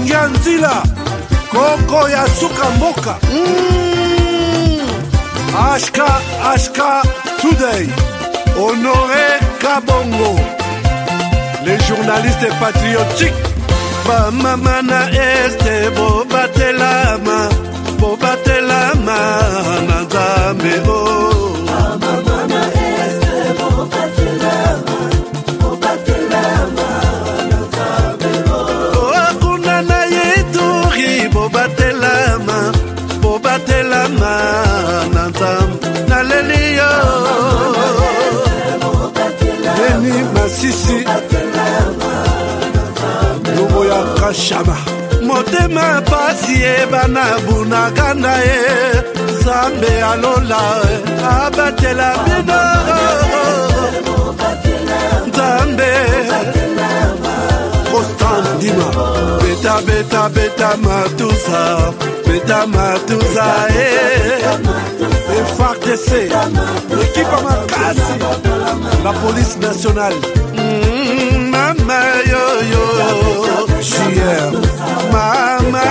Nganzila Koko ya Suka Mboka HK Today Honoré Kabongo les journalistes patriotiques Bamamana este Bobatelama Nanzambe oh Bamamana este Bobatelama Nanzambe oh Akuna na yeturi Bobatelama Nanzambe Naleliyo Beni Masisi Lubo ya Kashama Motema pasi bana bunagana Zambe alola abatela bino Zambe Constant Dima Beta Matusa FARDC L'équipe à Makasi la police nationale Mama yo JR Mama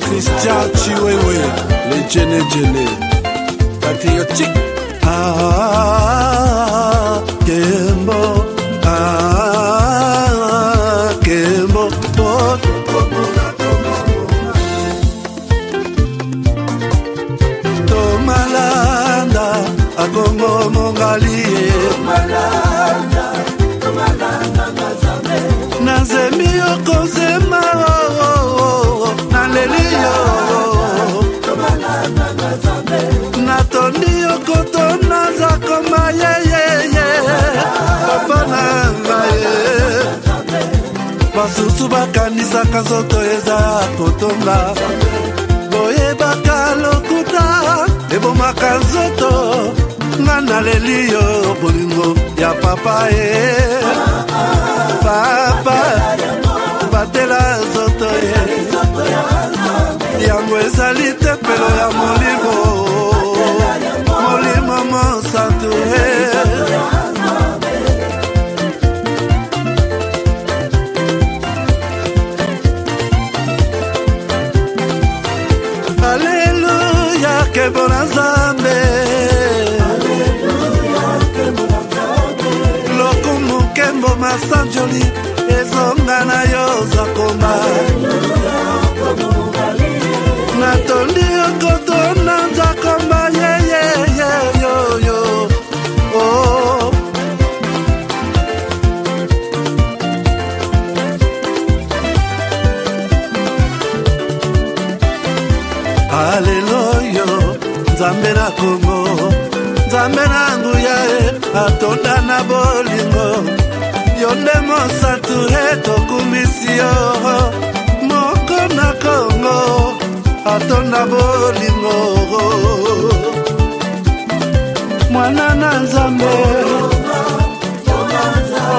Christian Chiwewe les Djene patriotique Kembo Kembo Tomalanda Agongo Mongali Nazemi okozema Naleliyo Natondi okotona zakoma yeyeye Papa nangaye Basusu bakanisaka nzoto eza kotonga Boyebaka lokuta ebomaka nzoto nga naleliyo bolingo ya papa Papa batela nzoto yango ezali tempelo ya molimo mosantu Alleluia kebona Nzambe Lokumu kembo masanjoli ezonga na yo zakoma Natondi okotona zakoma yo oh Alleluia Nzambe na Kongo Nzambe na nguya atonda na bolingo Yonde mosantu tokumisi yo Moko na Kongo atonda bolingo Mwana na Nzambe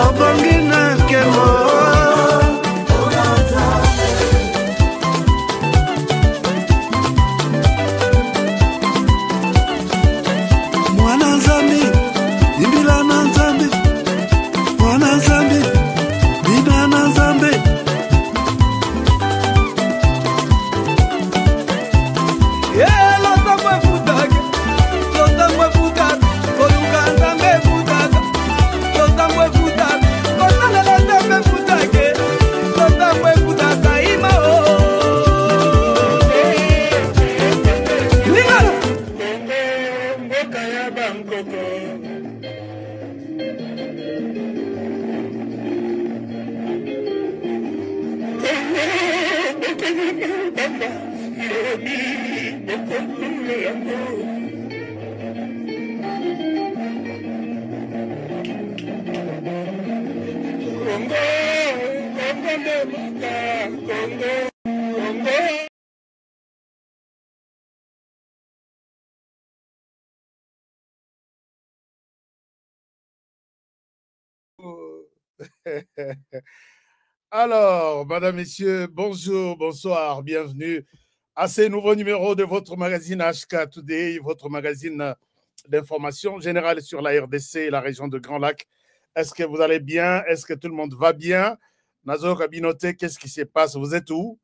Obongi na nkemo Alors, madame, messieurs, bonjour, bonsoir, bienvenue à ce nouveau numéro de votre magazine HK Today, votre magazine d'information générale sur la RDC et la région de Grand Lac. Est-ce que vous allez bien? Est-ce que tout le monde va bien? Nazo Kabinote, qu'est-ce qui se passe? Vous êtes où?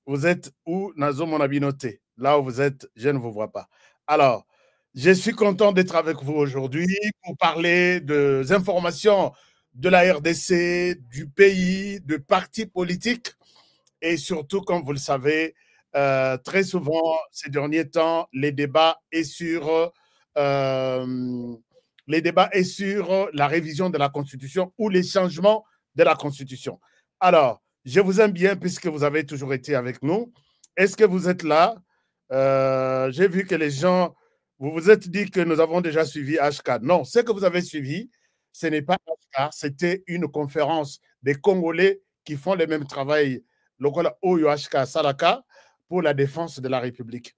Vous êtes où, Nazo Monabinote? Là où vous êtes, je ne vous vois pas. Alors, je suis content d'être avec vous aujourd'hui pour parler des informations de la RDC, du pays, de partis politiques et surtout, comme vous le savez, très souvent, ces derniers temps, les débats est sur la révision de la Constitution ou les changements de la Constitution. Alors, je vous aime bien puisque vous avez toujours été avec nous. Est-ce que vous êtes là? J'ai vu que les gens, vous vous êtes dit que nous avons déjà suivi HK. Non, ce que vous avez suivi, ce n'est pas HK, c'était une conférence des Congolais qui font le même travail lokola oyo HK Salaka pour la défense de la République.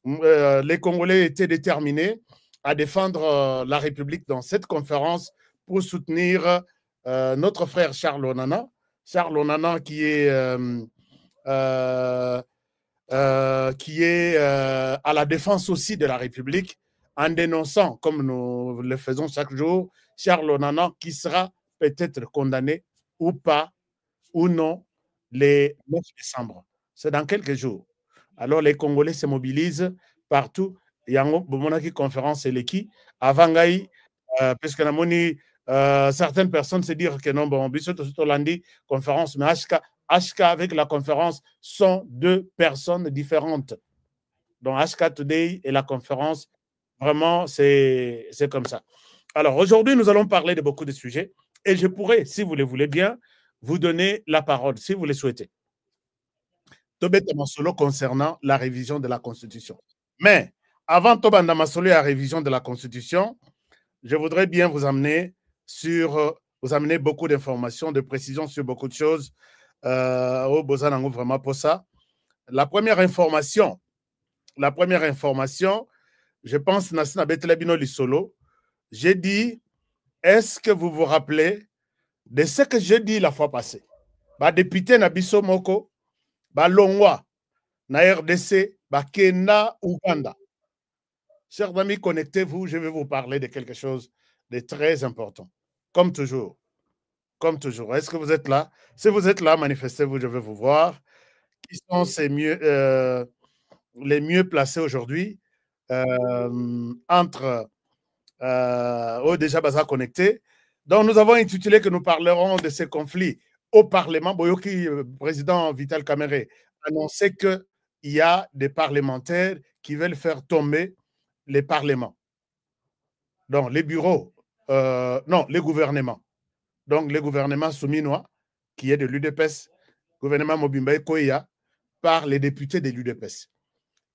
Les Congolais étaient déterminés à défendre la République dans cette conférence pour soutenir notre frère Charles Onana. Charles Onana qui est à la défense aussi de la République en dénonçant, comme nous le faisons chaque jour, Charles Onana qui sera peut-être condamné ou pas, ou non, les 9 décembre. C'est dans quelques jours. Alors les Congolais se mobilisent partout. Il y a une conférence et l'équipe. Avant Gaï, puisque certaines personnes se disent que non, bon, Bissot Hollandi, conférence, mais HK avec la conférence sont deux personnes différentes. Donc HK Today et la conférence, vraiment, c'est comme ça. Alors aujourd'hui, nous allons parler de beaucoup de sujets et je pourrais, si vous le voulez bien, vous donner la parole, si vous le souhaitez. Tobeta Masolo concernant la révision de la Constitution. Mais avant Tobanda Masolo et la révision de la Constitution, je voudrais bien vous amener beaucoup d'informations, de précisions sur beaucoup de choses. Au Bozanango vraiment pour ça. La première information, je pense Nassina Betelabino Lisolo, j'ai dit, est-ce que vous vous rappelez de ce que j'ai dit la fois passée? Ba député Nabiso Moko, ba Longwa, na RDC, ba Kena, Uganda. Chers amis, connectez-vous, je vais vous parler de quelque chose de très important. Comme toujours. Comme toujours. Est-ce que vous êtes là? Si vous êtes là, manifestez-vous, je vais vous voir. Qui sont les mieux placés aujourd'hui entre déjà Baza connecté. Donc, nous avons intitulé que nous parlerons de ces conflits au Parlement. Boyoki, président Vital Kamerhe, annonçait qu'il y a des parlementaires qui veulent faire tomber les parlements. Donc, les bureaux, non, les gouvernements. Donc, le gouvernement souminois, qui est de l'UDPS, gouvernement Mobimba Koya, par les députés de l'UDPS.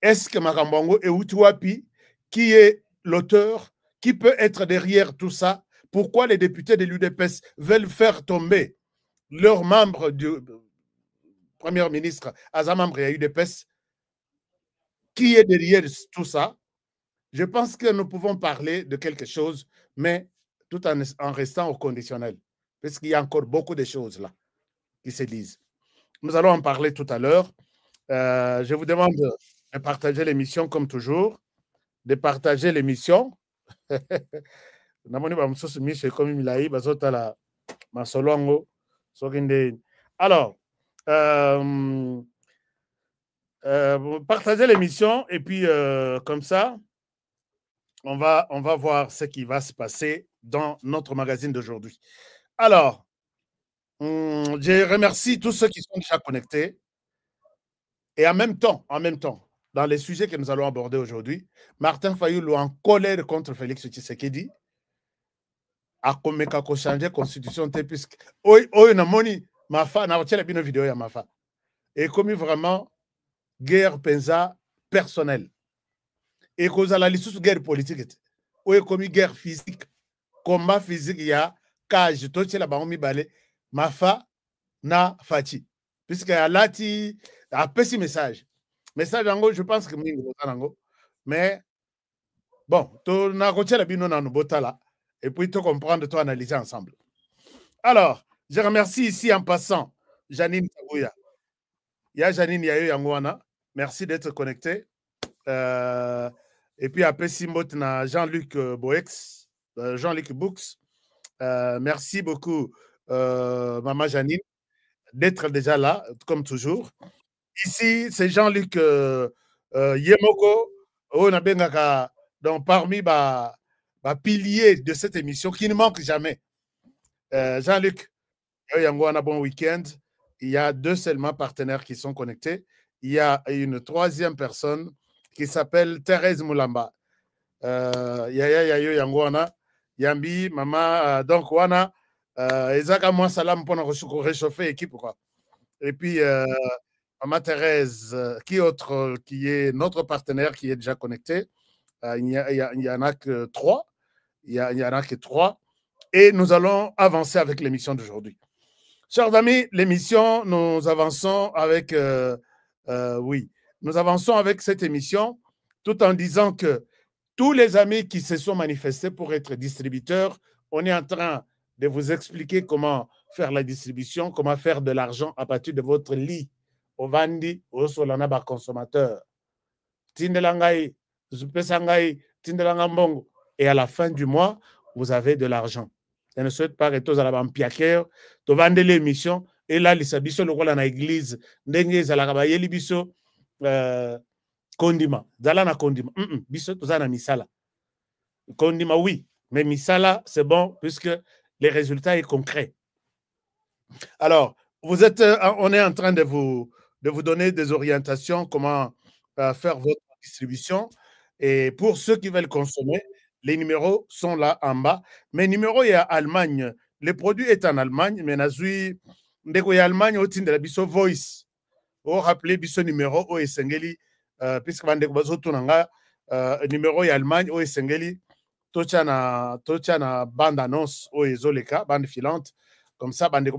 Est-ce que Makambongo et Utuapi, qui est l'auteur, qui peut être derrière tout ça? Pourquoi les députés de l'UDPS veulent faire tomber leurs membres du Premier ministre, Azamambre et UDPS? Qui est derrière tout ça? Je pense que nous pouvons parler de quelque chose, mais tout en restant au conditionnel, parce qu'il y a encore beaucoup de choses là qui se disent. Nous allons en parler tout à l'heure. Je vous demande de partager l'émission comme toujours, de partager l'émission. Alors, partagez l'émission et puis comme ça, on va voir ce qui va se passer dans notre magazine d'aujourd'hui. Alors, je remercie tous ceux qui sont déjà connectés. Et en même temps, dans les sujets que nous allons aborder aujourd'hui, Martin Fayulu en colère contre Félix Tshisekedi a komeka ko changer constitution puisque oyo na moni mafa na watchela bino vidéo ya mafa et comme vraiment guerre penza personnelle et kozala lisusu guerre politique oyo comme guerre physique combat physique ya cage totchela bango mibale mafa na Fachi puisque alati a petit message yango je pense que mingi nango mais bon to na kotchela bino na botala et puis te comprendre, toi analyser ensemble. Alors, je remercie ici en passant Janine Taouya. Il y a Janine Yayo Yangwana. Merci d'être connecté. Et puis après Simbot na Jean-Luc Boex, Jean-Luc Boux. Merci beaucoup, Maman Janine. d'être déjà là, comme toujours. Ici, c'est Jean-Luc Yemoko, donc parmi les piliers de cette émission qui ne manque jamais. Jean-Luc, un bon week-end. Il y a 2 seulement partenaires qui sont connectés. Il y a une 3e personne qui s'appelle Thérèse Moulamba. Yambi, Mama, donc Wana, Ezaka moi salam pour réchauffer l'équipe. Et puis, Maman Thérèse, qui autre, qui est notre partenaire qui est déjà connecté. Il y en a que 3. Il y en a que 3. Et nous allons avancer avec l'émission d'aujourd'hui. Chers amis, l'émission, nous avançons avec, oui, nous avançons avec cette émission tout en disant que tous les amis qui se sont manifestés pour être distributeurs, on est en train de vous expliquer comment faire la distribution, comment faire de l'argent à partir de votre lit. Au Vandi, au Solanaba consommateur. Tindelangai, Zupesangai, Tindelangambongo. Et à la fin du mois, vous avez de l'argent. Je ne souhaite pas que tous à la bampiaker, tu vendez l'émission, et là, les sabisso, le rôle dans l'église, n'engez à la rabaye, libiso, Kondima. Zala na Kondima. Biso, tu na misala. Kondima, oui. Mais misala, c'est bon, puisque les résultats sont concrets. Alors, on est en train de vous donner des orientations, comment faire votre distribution. Et pour ceux qui veulent consommer, les numéros sont là en bas. Mais numéro, il y a Allemagne. Le produit est en Allemagne, mais il y a Allemagne au de la biso voice. Vous rappelez biso numéro au Esengeli, puisque numéro est Allemagne au Esengeli. Tocha na bande annonce au Ezoleka, bande filante. Comme ça, bande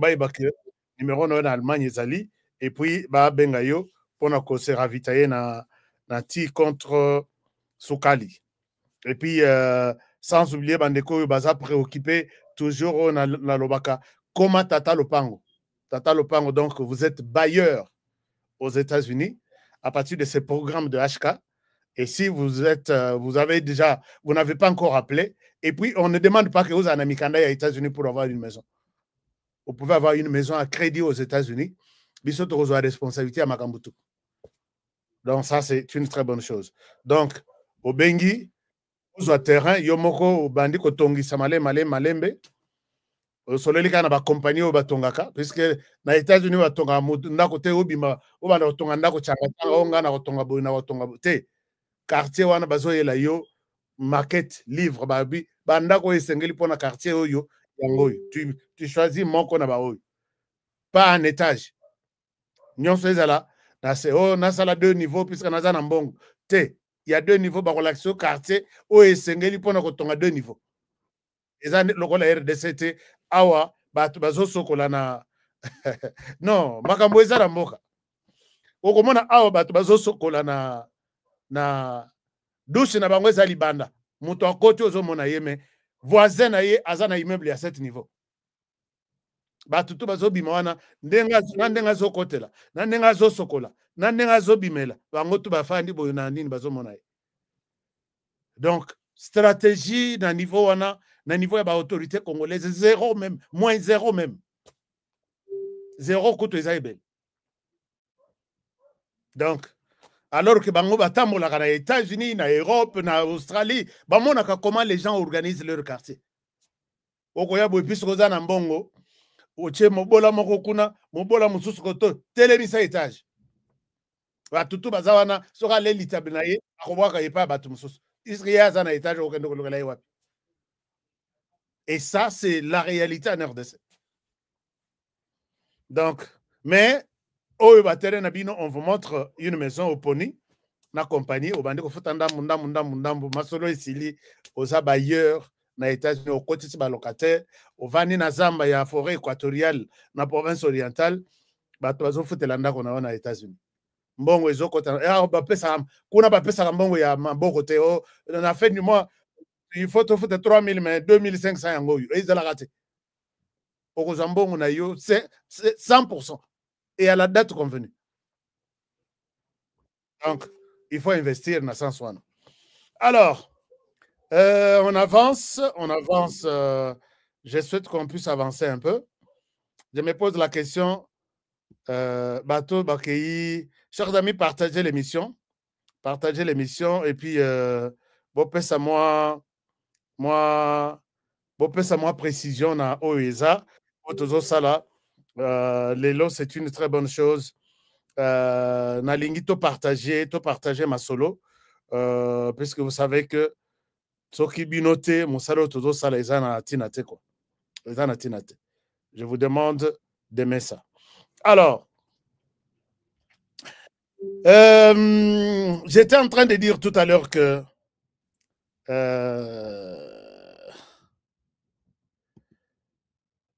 numéro en Allemagne ezali. Et puis, bengayo pour se ravitailler na ti contre Soukali. Et puis, sans oublier, bandeko baza préoccupé toujours na lobaka. Comment Tata Lopango? Tata Lopango, donc, vous êtes bailleur aux États-Unis à partir de ces programmes de HK. Et si vous n'avez pas encore appelé, et puis on ne demande pas que vous en amikanda aux États-Unis pour avoir une maison. Vous pouvez avoir une maison à crédit aux États-Unis. Bisous, vous avez responsabilité à Makambutu. Donc, ça, c'est une très bonne chose. Donc, au Bengi, vous avez terrain, Yomoko, au Bandi, Kotongi, Samale, Malembe, au Soleli, quand on a compagnie au Batongaka, puisque dans les États-Unis, on a un côté, Obima, on a un côté, on a un côté, quartier, on a besoin de market, livre, babi, bandako esengeli pour na quartier, oyo, tu choisis mon qu'on a pas un étage. Nyon se là. Na sala 2 niveaux puisque na za na mbongo te il y a 2 niveaux ba relaxo quartier o esengeli pona ko tonga 2 niveaux eza lokola RDCT awa batu bazo sokola na non makambo eza na mboka okomona awa batu bazo sokola na douche na bango eza libanda muto akoti ozomona ye me voisin na ye aza na immeuble ya 7 niveaux. Batutu bazobima wana ndenga zokotela na ndenga zosokola na ndenga zobimela bango tu bafandi boyo na nini bazomona ye. Donc stratégie na niveau wana na niveau ya ba autorité congolaise zéro même moins zéro même zéro kutu eza ebele. Donc alors que bango batambolaka na États-Unis na Europe na Australie bamonaka comment les gens organisent leur quartier okoya boye biso koza na mbongo oche mobola moko kuna mobola mususu koto telemisa étage batutu baza wana soka le litabe na ye akobwaka ye pa batu mususu iske aza na étage okende kolokela ye wapi. Et ça c'est la réalité en RDC. Donc mais oyo batere na bino on vous montre une maison au Pony na compagnie au bandi ko futanda mundambu masolo esili oza bailleur na États-Unis au côté de locataire au vani na zamba ya forêt équatoriale na province orientale bato bazofutela ndako na wana États-Unis mbongo ezokota bapesa kuna bapesa mbongo ya maboko te na fin du mois il faut te foutre 3000 mais 2500 yango yo ezala kate okozwa mbongo na yo c'est 100% et à la date convenue. Donc il faut investir dans sens wana. Alors on avance. Je souhaite qu'on puisse avancer un peu. Je me pose la question, Bateau, Bakei. Chers amis, partagez l'émission. Partagez l'émission. Et puis, bon, à moi, précision na OESA. Otozo Sala. Lelo, c'est une très bonne chose. Nalingi, to partager ma solo. Puisque vous savez que Soki Binote, Moussalo Tozo Sala, Ezana Tinate, quoi. Ezana Tinate. Je vous demande d'aimer ça. Alors, j'étais en train de dire tout à l'heure que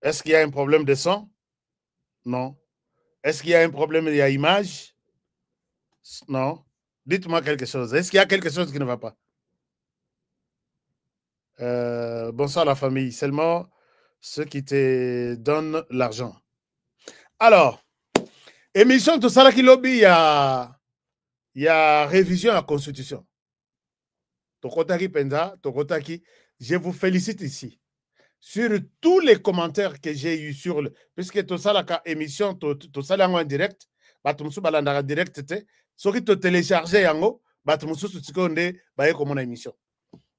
est-ce qu'il y a un problème de son? Non. Est-ce qu'il y a un problème d'image? Non. Dites-moi quelque chose. Est-ce qu'il y a quelque chose qui ne va pas? Bonsoir la famille. Seulement ceux qui te donnent l'argent. Alors, émission tout ça qui lobby, il y a révision à la Constitution. Tokotaki Penza, Tokotaki, je vous félicite ici. Sur tous les commentaires que j'ai eu sur le. Puisque tout ça, la émission, tout ça, en direct, Batumusu Balandara direct, ce qui te téléchargé yango, Batumusu Tsukonde, Baye comme mon émission.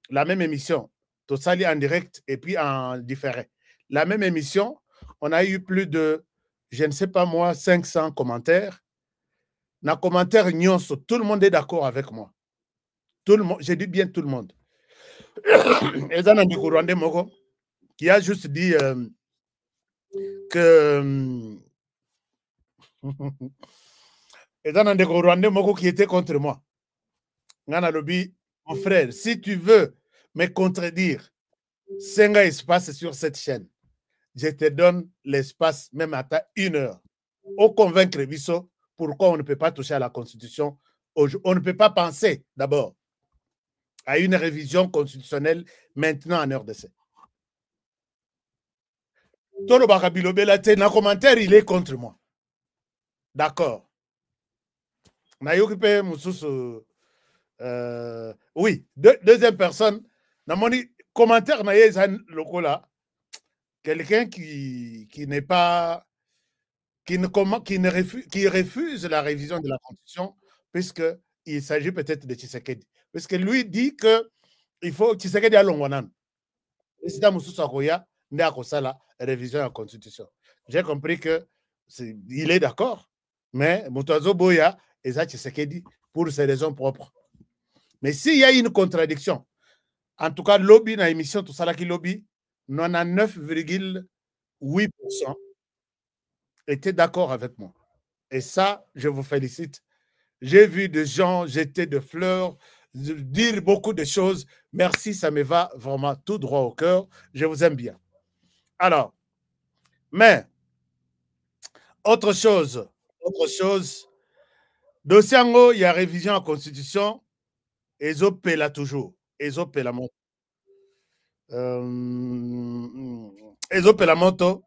La même émission, tout ça en direct et puis en différé. La même émission, on a eu plus de, je ne sais pas moi, 500 commentaires. Dans les commentaires, tout le monde est d'accord avec moi. Tout le monde, j'ai dit bien tout le monde. Et ça, qui a juste dit que et dans un Rwandais qui était contre moi. Mon frère, si tu veux me contredire, 5 espace sur cette chaîne. Je te donne l'espace, même à 1 heure. Au convaincre Bisso, pourquoi on ne peut pas toucher à la Constitution. On ne peut pas penser d'abord à une révision constitutionnelle maintenant en RDC. Tolo Bakabilo Belate, dans le commentaire, il est contre moi. D'accord. Nayokipe Moussous. Oui, deuxième personne. Dans mon commentaire, quelqu'un qui n'est pas. Qui refuse la révision de la Constitution, puisqu'il s'agit peut-être de Tshisekedi. Puisque lui dit qu'il faut Tshisekedi à Longwanan. Président Moussous Akoya, n'est à la révision de la Constitution. J'ai compris qu'il est d'accord, mais Moutazo Boya et Tshisekedi pour ses raisons propres. Mais s'il y a une contradiction, en tout cas, lobby dans l'émission, tout ça là qui lobby, 99,8% étaient d'accord avec moi. Et ça, je vous félicite. J'ai vu des gens jeter des fleurs, dire beaucoup de choses. Merci, ça me va vraiment tout droit au cœur. Je vous aime bien. Alors, mais, autre chose, Dosiango, il y a révision à la Constitution, Ezop là toujours. Ezop la moto. Ezop la moto.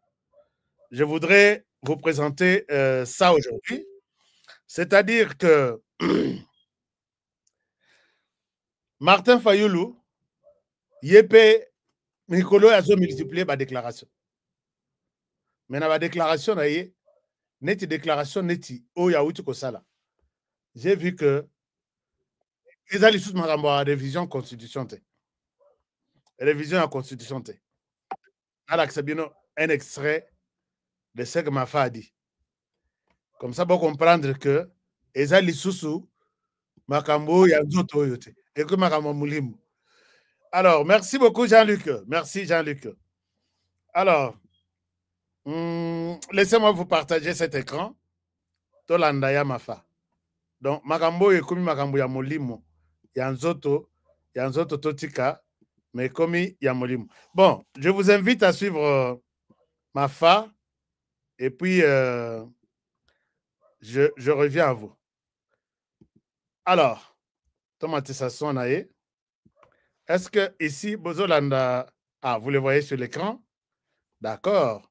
Je voudrais vous présenter ça aujourd'hui. C'est-à-dire que Martin Fayoulou, Yépe, Nicolo a multiplié ma déclaration. Mais dans ma déclaration, neti déclaration neti, Oyaouti Kosala. J'ai vu que ils allaient sous ma révision constitution. Révision à la constitution. Alors, c'est bien un extrait de ce que ma femme a dit. Comme ça, pour comprendre que ils allaient sous Makambo Yanzoto Yote. Et que Makambo Moulimou. Alors, merci beaucoup, Jean-Luc. Merci, Jean-Luc. Alors, laissez-moi vous partager cet écran. Tolanda ya mafa. Donc, Makambo Yekomi Makambo ya Molimo. Yanzoto Totika. Mais Komi ya Molimo. Bon, je vous invite à suivre Mafa. Et puis, je reviens à vous. Alors, Tomatisation Nae. Est-ce que ici, Bozolanda. Ah, vous le voyez sur l'écran? D'accord.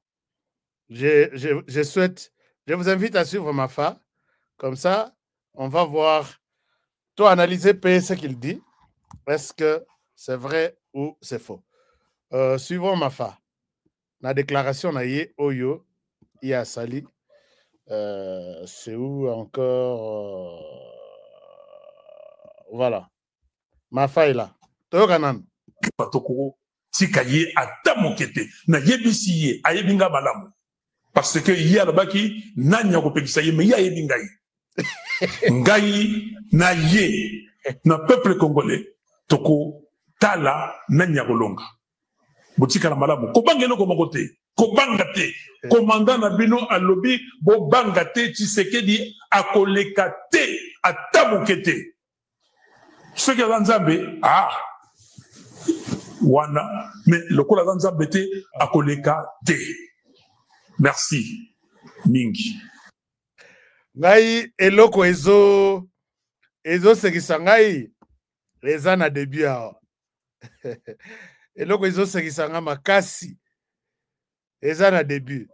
Je souhaite. Je vous invite à suivre Mafa. Comme ça, on va voir. Toi, analyser ce qu'il dit. Est-ce que c'est vrai ou c'est faux? Suivons Mafa. La déclaration Naye Oyo, Sali. C'est où encore voilà. Mafa est là. Toyokanan. Patokoro tikaye ata mokete na yebisi ye ayebinga malamu parce que ye alabaki nanya ko pekisa ye me ya yebinga ye ngai na ye na peuple congolais toko tala nanya kolonga botika na malamu ko bangelo ko makote ko bangate commandant na bino alobi bo bangate Tshisekedi akoleka te ata mokete ce que Nzambe wana mais le kola dans Nzambe akoleka te. Merci mingi ngai eloko ezo sekisa ngai eza na début awa eloko ezo sekisa nga makasi eza na début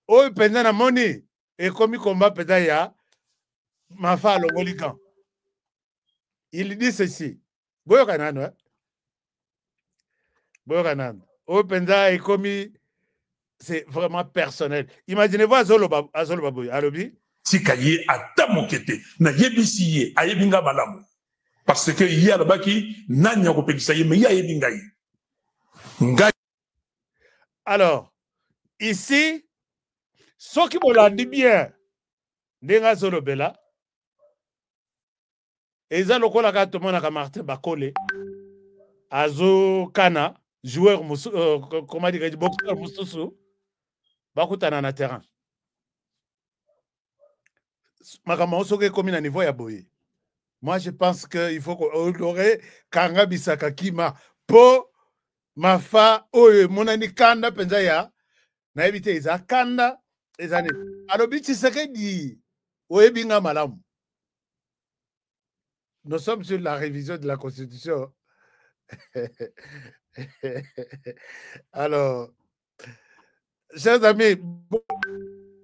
oyo mpenza na moni ekomi komba mpenza ya Mafa alongoli kan. Il dit ceci boyoka nano boyoka nano oyo mpenza ekomi c'est vraiment personnel. Imaginez-vous azolo baboy alobi tikaye ata mokete na yebisi ye ayebinga malamu parce que ye alabaki nanya ko pekisa ye me ya yebinga ye ngai. Alors ici soki bolandi bien ndenga azolo bela eza lokola ka tomonaka Martin Bakole azo kana joueur comment dire boxeur mususu bakutana na terrain makambo soki ekomi na niveau ya boye. Moi je pense que il faut qu'on aurait kanga bisaka kima po Mafa oyo monani kanda penza ya na ebite eza kanda eza ne alobi Tshisekedi oyebinga malamu. Nous sommes sur la révision de la Constitution. Alors, chers amis,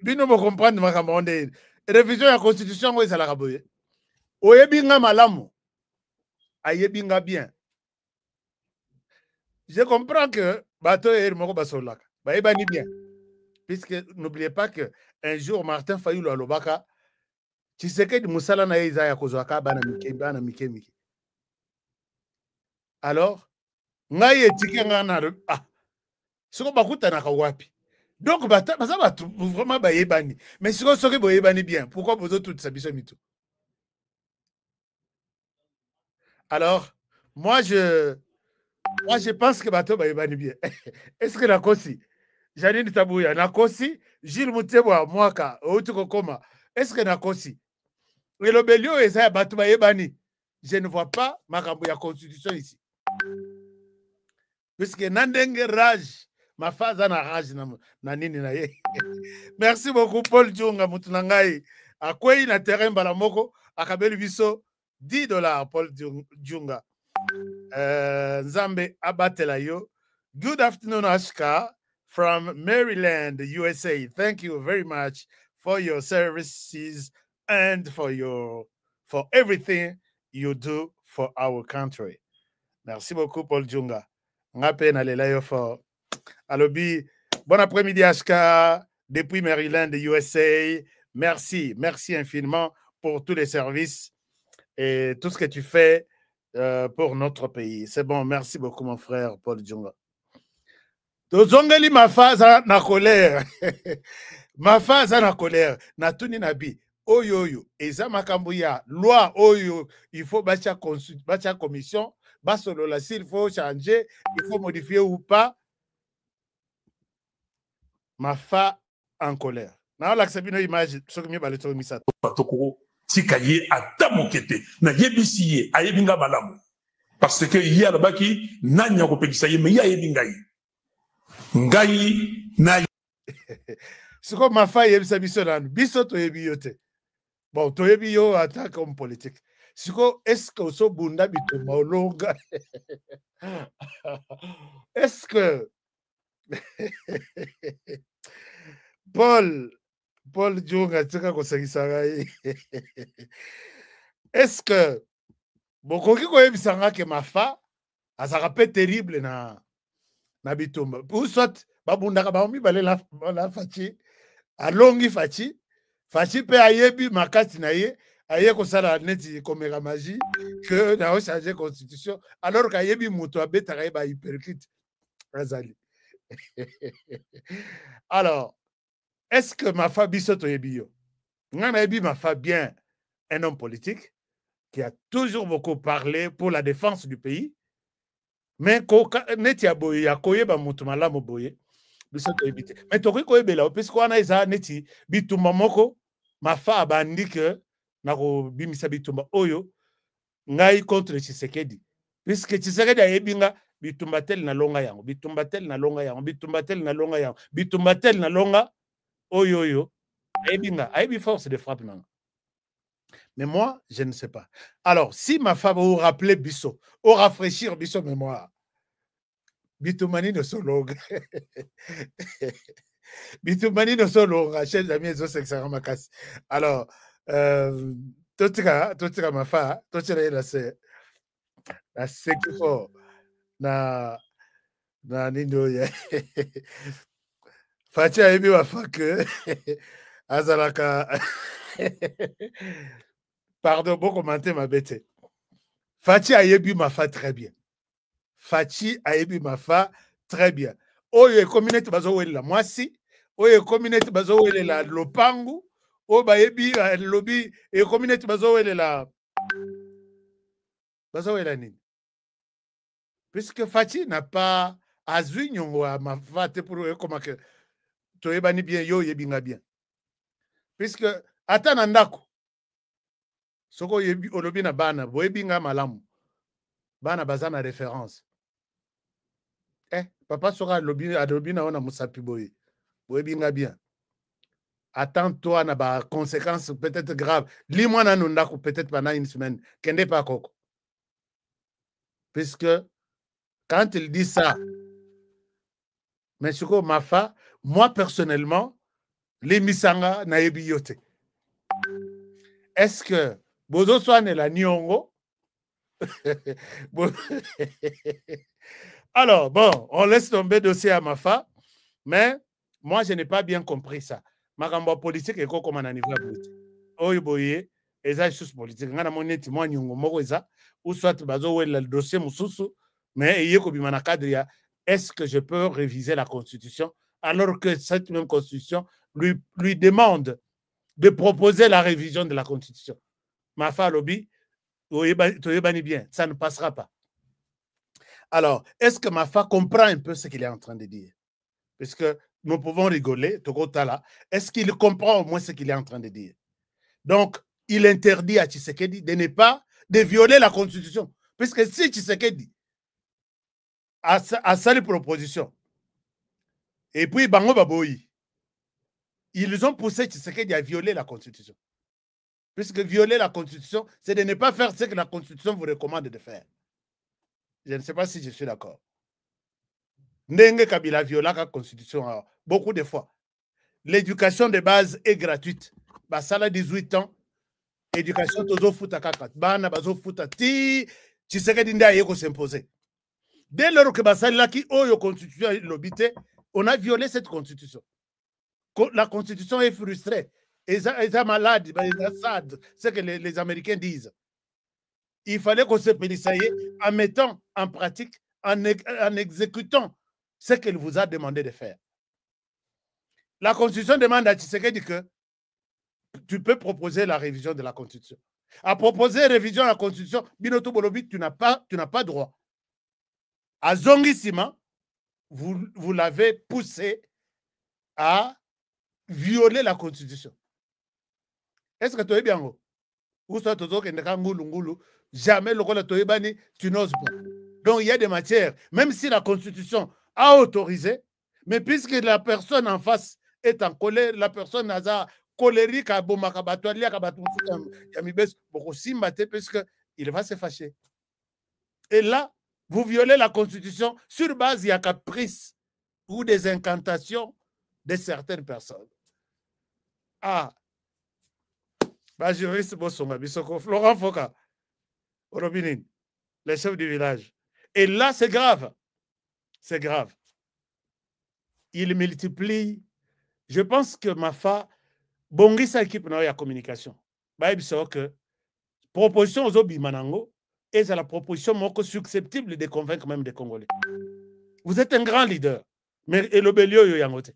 bino mo comprendre makambo nde révision de la Constitution ngo ezala kaboye. Oyebinga malamu. Ayebinga bien. Je comprends que bato et moko basolaka. Bayebani bien. Puisque n'oubliez pas que un jour Martin Fayulu alobaka Tshisekedi musala na yeza ya kozwaka bana mike. Alors, ngai etike ngana siko bakutana ka wapi. Donc bata vraiment bayebani. Mais siko soki boyebani bien, pourquoi bozo tout ça biso mito? Alors, moi je pense que bato bayebani bien. Est-ce que la kosi Janine Tabouya na kosi Gilles Mutebwa mwaka outuko koma. Est-ce que na kosi et le belio et ça bato bayebani? Je ne vois pas makambo ya constitution ici. Puisque nandenge rage ma phase na rage na nini na ye. Merci beaucoup Paul Djunga mutunangai akwei na terrain bala moko akabeli biso $10 Paul Djunga. Nzambe abatela yo. Good afternoon Ashka from Maryland, USA. Thank you very much for your services and for everything you do for our country. Merci beaucoup Paul Djunga. Ngape na lela yo for alobi. Bon après-midi Ashka depuis Maryland, USA. Merci infiniment pour tous les services et tout ce que tu fais pour notre pays. C'est bon, merci beaucoup mon frère Paul Djunga. Tozongeli mafaza na colère. Mafaza na colère. Na tuni nabi. Oyo eza makambo ya loi oyo il faut bacha commission basolo la s'il faut changer, il faut modifier ou pas. Mafa en colère. Na l'accepte une image ce que mi bale to misat. Patokoro tikaye ata mokete na yebisi ye ayebinga malamu parce que ye alabaki nanya ko pekisa ye me ya yebinga ye ngai na siko Mafa yebisa biso nan biso to yebi yote. Bon, to yebi yo attaque comme politique. Siko est-ce que so bunda bito maolonga? Est-ce que Paul Djunga tika kosangisa ngai? Est-ce que bokoki koyebisanga ke Mafa azaka pe terrible na bitumba ou soit babundaka baomi bale la fachi alongi Fachi, Fachi pe ayebi makati na ye, aye ko sala neti komera magie que na changer constitution alors qu'ayebi muto abeta ba hypercute azali. Alors, est-ce que ma fa biso toyebi yo? Ngana yebi ma fa bien un homme politique qui a toujours beaucoup parlé pour la défense du pays, mais neti ya boye ya koyeba mutu malamu boye biso toyebi te. Mais tokoki koyebela puisque wana eza neti bitumba moko mafa abandi ke na kobimisa bitumba oyo ngai contre Tshisekedi, puisque Tshisekedi ayebi nga bitumba tel na longa yango, bitumba tel na longa yango, bitumba tel na longa yango, bitumba tel na longa oyo ayebi nga, ayebi force de frappe nanga. Mais moi, je ne sais pas. Alors, si ma femme vous rappelez Bisso, ou rafraîchir Bisso mémoire, Bitumani ne sont longues. Bitumani ne sont longues. Chers amis, alors, tout cas, ma femme, tout cas, la sécurité, na nindo ya. Fachi a émis ma femme que, azalaka. Pardon, bon commenter ma bête. Fachi a émis ma femme très bien. Fachi a émis ma femme très bien. Oye communauté bazo wele la mwasi, oye communauté bazo wele la lopangu, o ba yebi lobby et communauté bazo wele la nini. Puisque Fachi n'a pas azui nyongo a ma fate pour comment que to yebani bien yo yebinga bien. Puisque atana ndako soko yebi olobi na bana bo yebinga malamu. Bana bazana référence. Papa sera lobi na ona musapi boye. Bo yebinga bien. Attends-toi na ba conséquences peut-être graves. Lis-moi na ndako peut-être pendant une semaine. Kende pas koko. Puisque quand il dit ça, mais soko mafa, moi personnellement, les misanga na yebi yote. Est-ce que bozo soane la nyongo? Alors, bon, on laisse tomber le dossier à Mafa, mais moi, je n'ai pas bien compris ça. Ma politique est comme un niveau politique. Oyo boye, eza sous politique. Ngana moneti moi nyongo moko eza ou soit bazo we le dossier mususu, mais yeko bimana cadre ya est-ce que je peux réviser la constitution alors que cette même constitution lui demande de proposer la révision de la constitution. Mafa lobby toyebani bien, ça ne passera pas. Alors, est-ce que Mafa comprend un peu ce qu'il est en train de dire? Parce que nous pouvons rigoler, Tokotala. Est-ce qu'il comprend au moins ce qu'il est en train de dire? Donc, il interdit à Tshisekedi de violer la Constitution. Puisque si Tshisekedi a sa proposition, et puis Bango Baboyi, ils ont poussé Tshisekedi à violer la Constitution. Puisque violer la Constitution, c'est de ne pas faire ce que la Constitution vous recommande de faire. Je ne sais pas si je suis d'accord. Ndenge Kabila viola la Constitution beaucoup de fois. L'éducation de base est gratuite. Basala 18 ans, éducation tozo futa kaka. Bana bazo futa ti Tshisekedi nda yeko s'imposer. Dès lors que basala ki oyo Constitution l'obité, on a violé cette Constitution. La Constitution est frustrée. Ils sont malades, c'est ce que les Américains disent. Il fallait qu'on se pélissaille en mettant en pratique, en exécutant ce qu'elle vous a demandé de faire. La Constitution demande à Tshisekedi que tu peux proposer la révision de la Constitution. À proposer la révision de la Constitution, Binoto Bolobi, tu n'as pas droit. À Zongisima, vous l'avez poussé à violer la Constitution. Est-ce que tu es bien? Ou soit jamais le tu n'oses pas. Donc il y a des matières, même si la Constitution a autorisé, mais puisque la personne en face est en colère, la personne a colérique, puisqu'il va se fâcher. Et là, vous violez la Constitution sur base de caprice ou des incantations de certaines personnes. Ah, juriste Florent Foka, Robinin, le chef du village. Et là, c'est grave. C'est grave. Il multiplie je pense que Mafa, bongisa équipe na ya communication. Bah, il que proposition aux Obimanango et c'est la proposition moko susceptible de convaincre même des Congolais. Vous êtes un grand leader, mais et l'obélio yo yangote.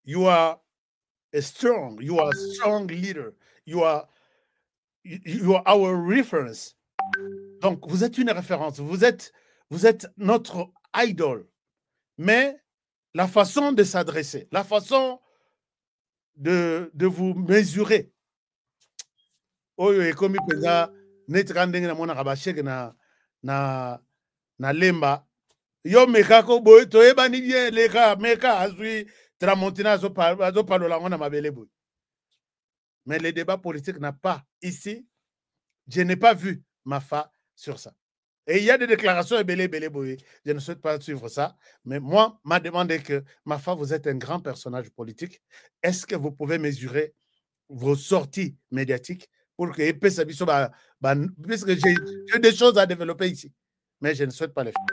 You are a strong leader. You are our reference. Donc, vous êtes une référence. Vous êtes notre idole. Mais la façon de s'adresser, la façon de vous mesurer. Oyo ekomi peza netika ndenge na mona kabasheke na lemba. Yo meka ko boy to ebani bien leka meka azui tramontina zo palola ngona mabele boy. Mais les débats politiques n'a pas ici. Je n'ai pas vu Mafa sur ça. Et il y a des déclarations belé boy. Je ne souhaite pas suivre ça, mais moi m'a demandé que Mafa, vous êtes un grand personnage politique. Est-ce que vous pouvez mesurer vos sorties médiatiques pour que puisque j'ai des choses à développer ici, mais je ne souhaite pas les faire.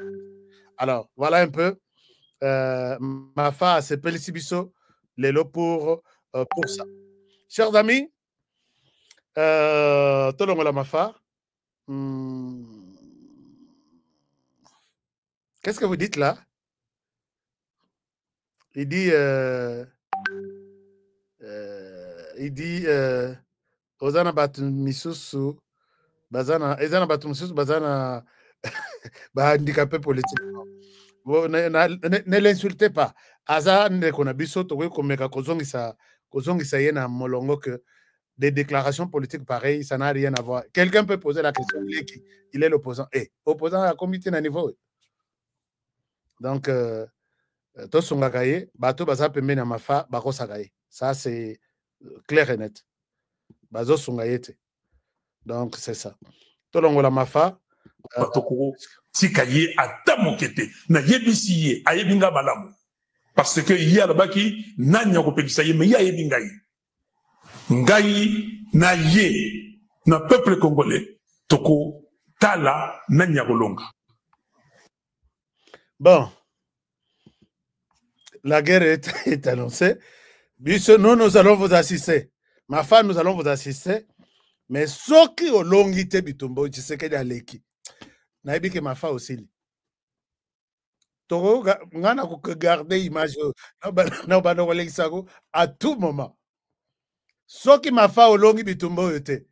Alors, voilà un peu. Mafa, c'est Pelisibiso, les lots pour ça. Chers amis, Tolongola Mafa, qu'est-ce que vous dites là? Il dit Ozana Batu Misusu, Bazana, Ezana Batu Misusu, Bazana, handicapé politique. Ne l'insultez pas. Aza ndekona biso tokoki komeka kozongisa ye na molongo que des déclarations politiques pareilles, ça n'a rien à voir. Quelqu'un peut poser la question, il est l'opposant. Opposant à comité à niveau. Donc, Tosungakaye, Bato Baza Pembe na Mafa, Bako Sagaye. Ça, c'est clair et net. Bazo Sungayete. Donc, c'est ça. Tolongola Mafa. Batoko, Tikaye, Atamokete, na Yebisiye, Ayebinga Balamu. Parce que il y a là-bas qui n'a n'y a pas de mais il y a Yebingaye. Ngayi, na ye, na peuple congolais, Toko, Tala, na Nyagolonga. Bon. La guerre est annoncée. Nous allons vous assister. Ma femme, nous allons vous assister. Mais ce qui est longité bitumbo, tu sais qu'il y a l'équipe. Naïbi que ma femme aussi. Toro, on a garder l'image à tout moment. Ce qui m'a fait au long bitumbo était.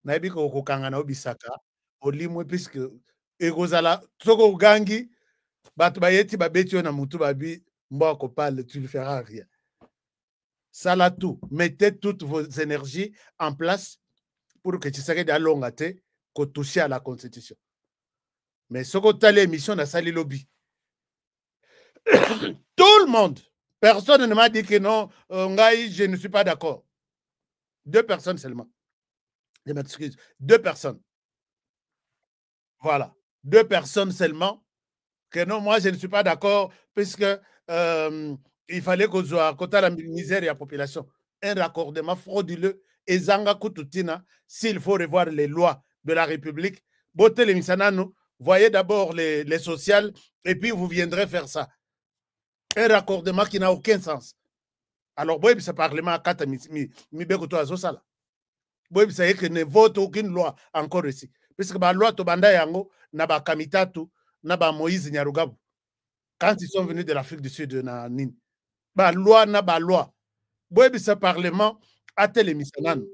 Naïbi que au kangana obisaka, au limwe puisque egozala, toko gangi, batubayeti babeti na mutu babi. Moi, qu'on parle, tu ne feras rien. Ça là tout. Mettez toutes vos énergies en place pour que tu serais dans l'ongate qu'on touche à la Constitution. Mais ce qu'on t'a l'émission dans Sali Lobby. Tout le monde, personne ne m'a dit que non, je ne suis pas d'accord. 2 personnes seulement. Je m'excuse. 2 personnes. Voilà. 2 personnes seulement. Que non, moi, je ne suis pas d'accord puisque il fallait qu'on soit côté la misère et la population. Un raccordement frauduleux et zanga kututina s'il faut revoir les lois de la République. Boté les misanano, voyez d'abord les sociales et puis vous viendrez faire ça. Un raccordement qui n'a aucun sens. Alors, boy, ce parlement a 4 mi-bekoto à Zosala. Boy, ça y est que ne vote aucune loi encore ici. Puisque la loi Tobanda Yango, n'a pas Kamitatu, n'a pas Moïse Nyarugabu. Quand ils sont venus de l'Afrique du Sud, na Nine. Ba loi na ba loi. Boy, ce parlement a télémissionné.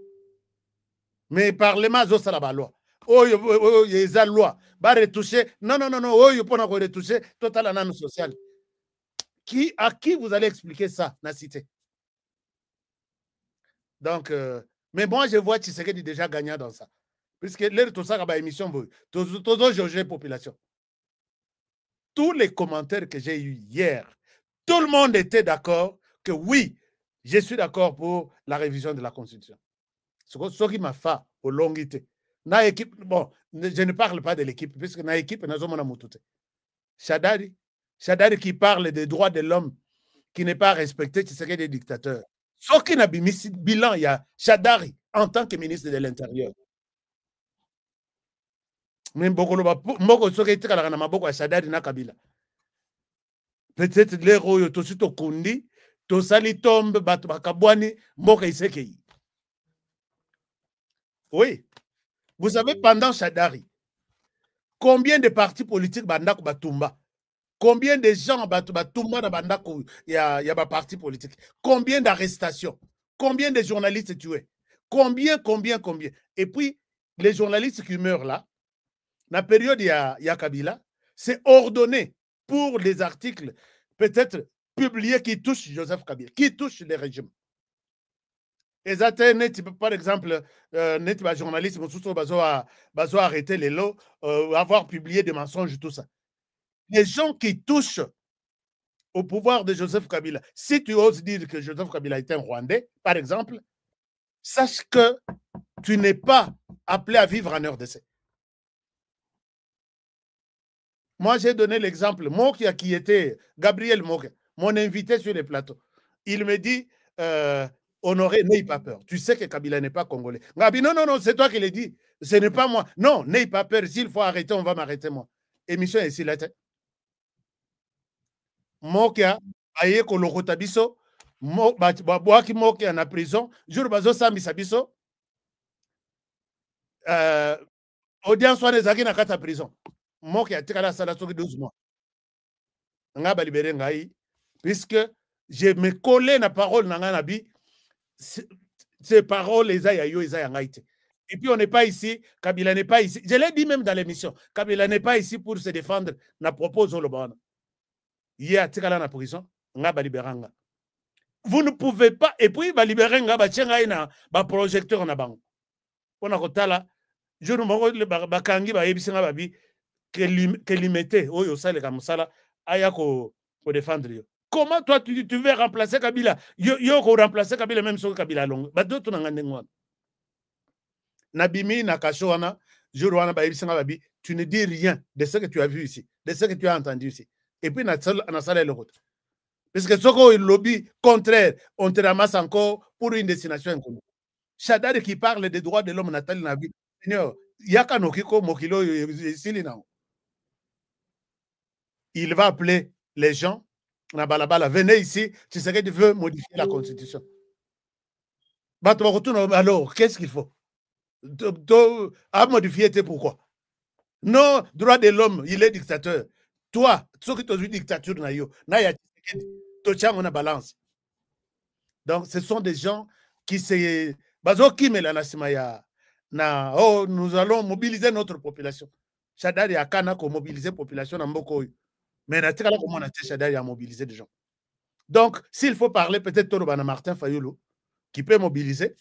Mais le parlement a ça la loi. Oh, il y a une loi. Ba retoucher. Non. Oh, il faut retoucher. Total anane social. À qui vous allez expliquer ça, na cité? Donc, mais moi, je vois Tshisekedi déjà gagnant dans ça. Puisque l'air tout ça, la émission, tout juger population. Tous les commentaires que j'ai eus hier, tout le monde était d'accord que oui, je suis d'accord pour la révision de la Constitution. Ce qui m'a fait au longité. Na équipe, bon, je ne parle pas de l'équipe, puisque na équipe, na zomona mutute. Shadari qui parle des droits de l'homme, qui n'est pas respecté, tu serais des dictateurs. Ce qui n'a pas mis bilan, il y a Shadari en tant que ministre de l'Intérieur. Même beaucoup de Shadari na Kabila. peut-être l'héros tosi tokundi tosali tombe bato bakabwani mboka isekei. Oui, vous savez, pendant Shadari, combien de partis politiques bandako batumba? Combien de gens batumba na bandako ya ba parti politique? Combien d'arrestations? Combien de journalistes tués? Combien? Et puis, les journalistes qui meurent là, la période ya Kabila, c'est ordonné pour les articles peut-être publiés qui touchent Joseph Kabila, qui touchent les régimes. Par exemple, les journalistes ont arrêté les lots, avoir publié des mensonges, tout ça. Les gens qui touchent au pouvoir de Joseph Kabila, si tu oses dire que Joseph Kabila est un Rwandais, par exemple, sache que tu n'es pas appelé à vivre en RDC. Moi, j'ai donné l'exemple, Mokia qui était, Gabriel Mokia, mon invité sur les plateaux. Il me dit, Honoré, n'aie pas peur. Tu sais que Kabila n'est pas congolais. Gabi, non, c'est toi qui l'as dit. Ce n'est pas moi. Non, n'aie pas peur. S'il faut arrêter, on va m'arrêter moi. Émission ici, là. Mokia, aye kolokota biso, boaki Mokia na prison, jour bazo sambisa biso, audience wana ezaki na kata prison. Mokia tikala sala soki 12 mois. Nga ba libéré ngai, puisque je me collais na parole na nga nabi, ces paroles, les aïe, et puis on n'est pas ici, Kabila n'est pas ici. Je l'ai dit même dans l'émission, Kabila n'est pas ici pour se défendre. Na propose le bon. Il y a tikala na prison, nga ba libéranga. Vous ne pouvez pas, et puis ba libérer nga ba tchenga ina ba projecteur na bango. On a kotala, je ne me ba kangi ba yebisi nga babi que limité oyo sale comme ça aya ko défendre yo. Comment toi tu veux remplacer Kabila? Yo ko remplacer Kabila même sur Kabila long. Ba d'autres na ngandengwa. Nabimi na kashoana, jourwana ba yebisi nga babi, tu ne dis rien de ce que tu as vu ici, de ce que tu as entendu ici. Et puis na sala le route. Parce que ce qu'on lobby contraire, on te ramasse encore pour une destination inconnue. Shadari qui parle des droits de l'homme, Nathalie Nabi, Seigneur, yaka no kiko mokilo il va appeler les gens, venez ici, tu sais que tu veux modifier la constitution. Alors, qu'est-ce qu'il faut? À modifier, pourquoi? Non, droit de l'homme, il est dictateur. Toi, ceux qui t'ont vu dictature, on a balance. Donc, ce sont des gens qui se. Nous allons mobiliser notre population. Shadari a kana ko mobiliser population en Mboko. Mais comment on a Shadari à mobiliser des gens. Donc, s'il faut parler, peut-être Torobana Martin Fayoulou, qui peut mobiliser,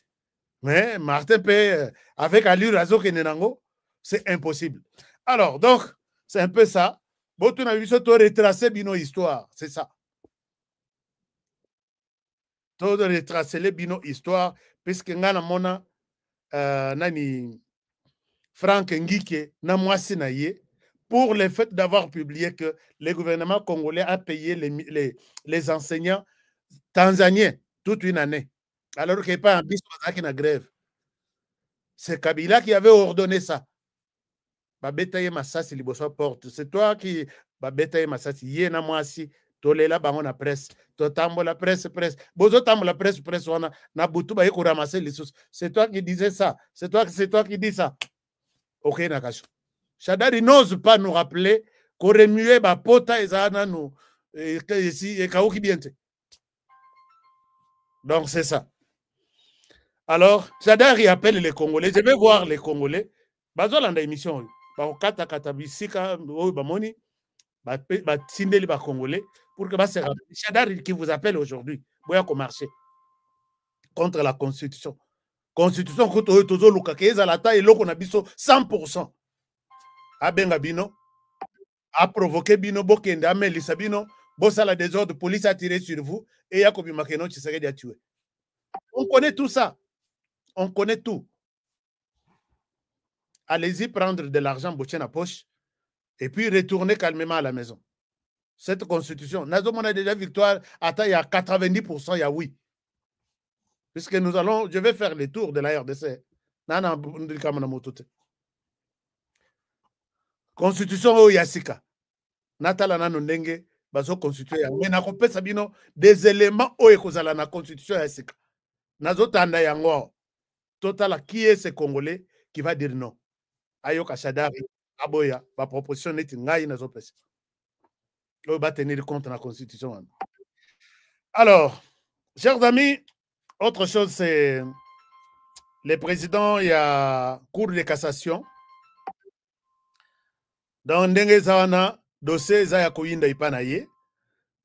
mais Martin peut, avec Ali Razo Kenenango, c'est impossible. Alors, donc, c'est un peu ça. Bon, tu as vu ça, tu as retracé bino histoire, c'est ça. Tu as retracé les bino histoire, puisque ngana mona, nani, Franck Ngike, na mwasi na ye, pour le fait d'avoir publié que le gouvernement congolais a payé les enseignants tanzaniens toute une année, alors qu'il n'y a pas un bis qui na grève. C'est Kabila qui avait ordonné ça. Babetaye Massasi liboso porte. C'est toi qui babetaye Massasi. Yé na mwasi, tolela bango na presse. Totambo la presse. Bozo tambo la presse wana. Na butu ba yeko ramasser les sous. C'est toi qui disais ça. C'est toi qui dis ça. Ok, Nakacho. Shadari n'ose pas nous rappeler qu'on remuait ba pota ezana nous. Et kaouki biente. Donc c'est ça. Alors, Shadari appelle les Congolais. Je vais voir les Congolais. Bazolanda émission. Kata bisika bamoni sindeli ba Congolais pour que se rappelle. Shadari qui vous appelle aujourd'hui. Boya ko marcher contre la constitution. Constitution koto tozo luka keza la ta eloko na biso 100%. Abenga bino a provoqué bino bokende amelisa bino bosala désordre, police a tiré sur vous et Yakobi Makeno Tshisekedi a tué. On connaît tout ça. On connaît tout. Allez-y prendre de l'argent, boucher la poche, et puis retourner calmement à la maison. Cette constitution, nous avons déjà victoire, il y a 90%, il y a oui. Puisque je vais faire le tour de la RDC. Constitution o yasika. Natala nano ndenge, bazo constituer yango mais nakopesa bino des éléments oyo ekozala na constitution ya sika nazotanda yango totala qui est ce Congolais qui va dire non ayoka Shadari aboya ba proposition neti ngai nazopesa oyo ba tenir compte na constitution wana. Alors chers amis, autre chose c'est le président il y a cour de cassation dans ndenge zawana dossier za ya koyinda ipana ye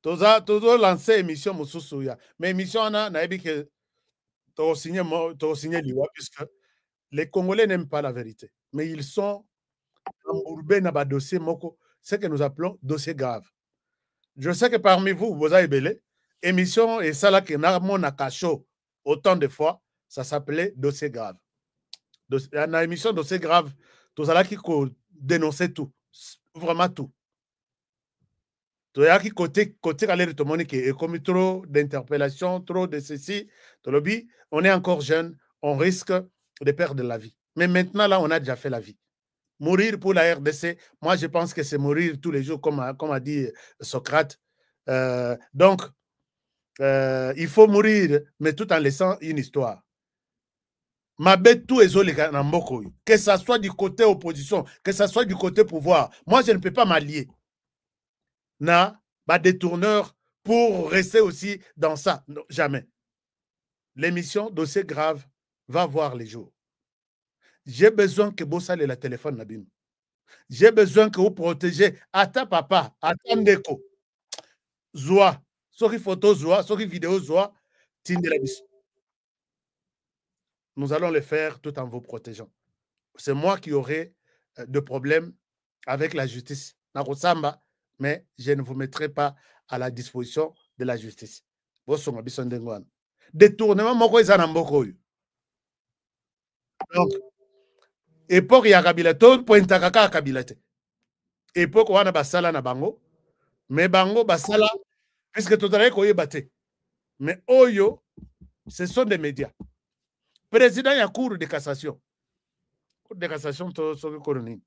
tozo lancer émission mosusu ya mais émission na nayebi que to signer liwa puisque les Congolais n'aiment pas la vérité mais ils sont embourbés dans ba dossier moko ce que nous appelons dossier grave. Je sais que parmi vous vous avez belé émission et ça là que na mona cacho autant de fois ça s'appelait dossier grave. Dans émission dossier grave tout ça là qui dénoncer tout vraiment tout. Toyaki côté aller tout monde qui est comme trop d'interpellations, trop de ceci, de lobby, on est encore jeune, on risque de perdre la vie. Mais maintenant là, on a déjà fait la vie. Mourir pour la RDC, moi je pense que c'est mourir tous les jours, comme a dit Socrate. Donc, il faut mourir, mais tout en laissant une histoire. Ma bête tout est que ça soit du côté opposition, que ça soit du côté pouvoir. Moi, je ne peux pas m'allier. Na ba détourneur pour rester aussi dans ça. Non, jamais. L'émission dossier grave va voir les jours. J'ai besoin que vous salez la téléphone Nabim. J'ai besoin que vous protégez à ta papa, à ta ndeko. Zoa, sorry photo Zoa, sorry vidéo Zoa, tinde la bis. Nous allons le faire tout en vous protégeant. C'est moi qui aurai de problèmes avec la justice. Nakosamba, mais je ne vous mettrai pas à la disposition de la justice. Détournement, donc, époque ya kabila to pointa kaka kabila te. Époque wana basala na bango, mais bango basala puisque totale ko yebate. Mais oyo, ce sont des médias. Président ya cour de cassation. Cour de cassation to soki koroni.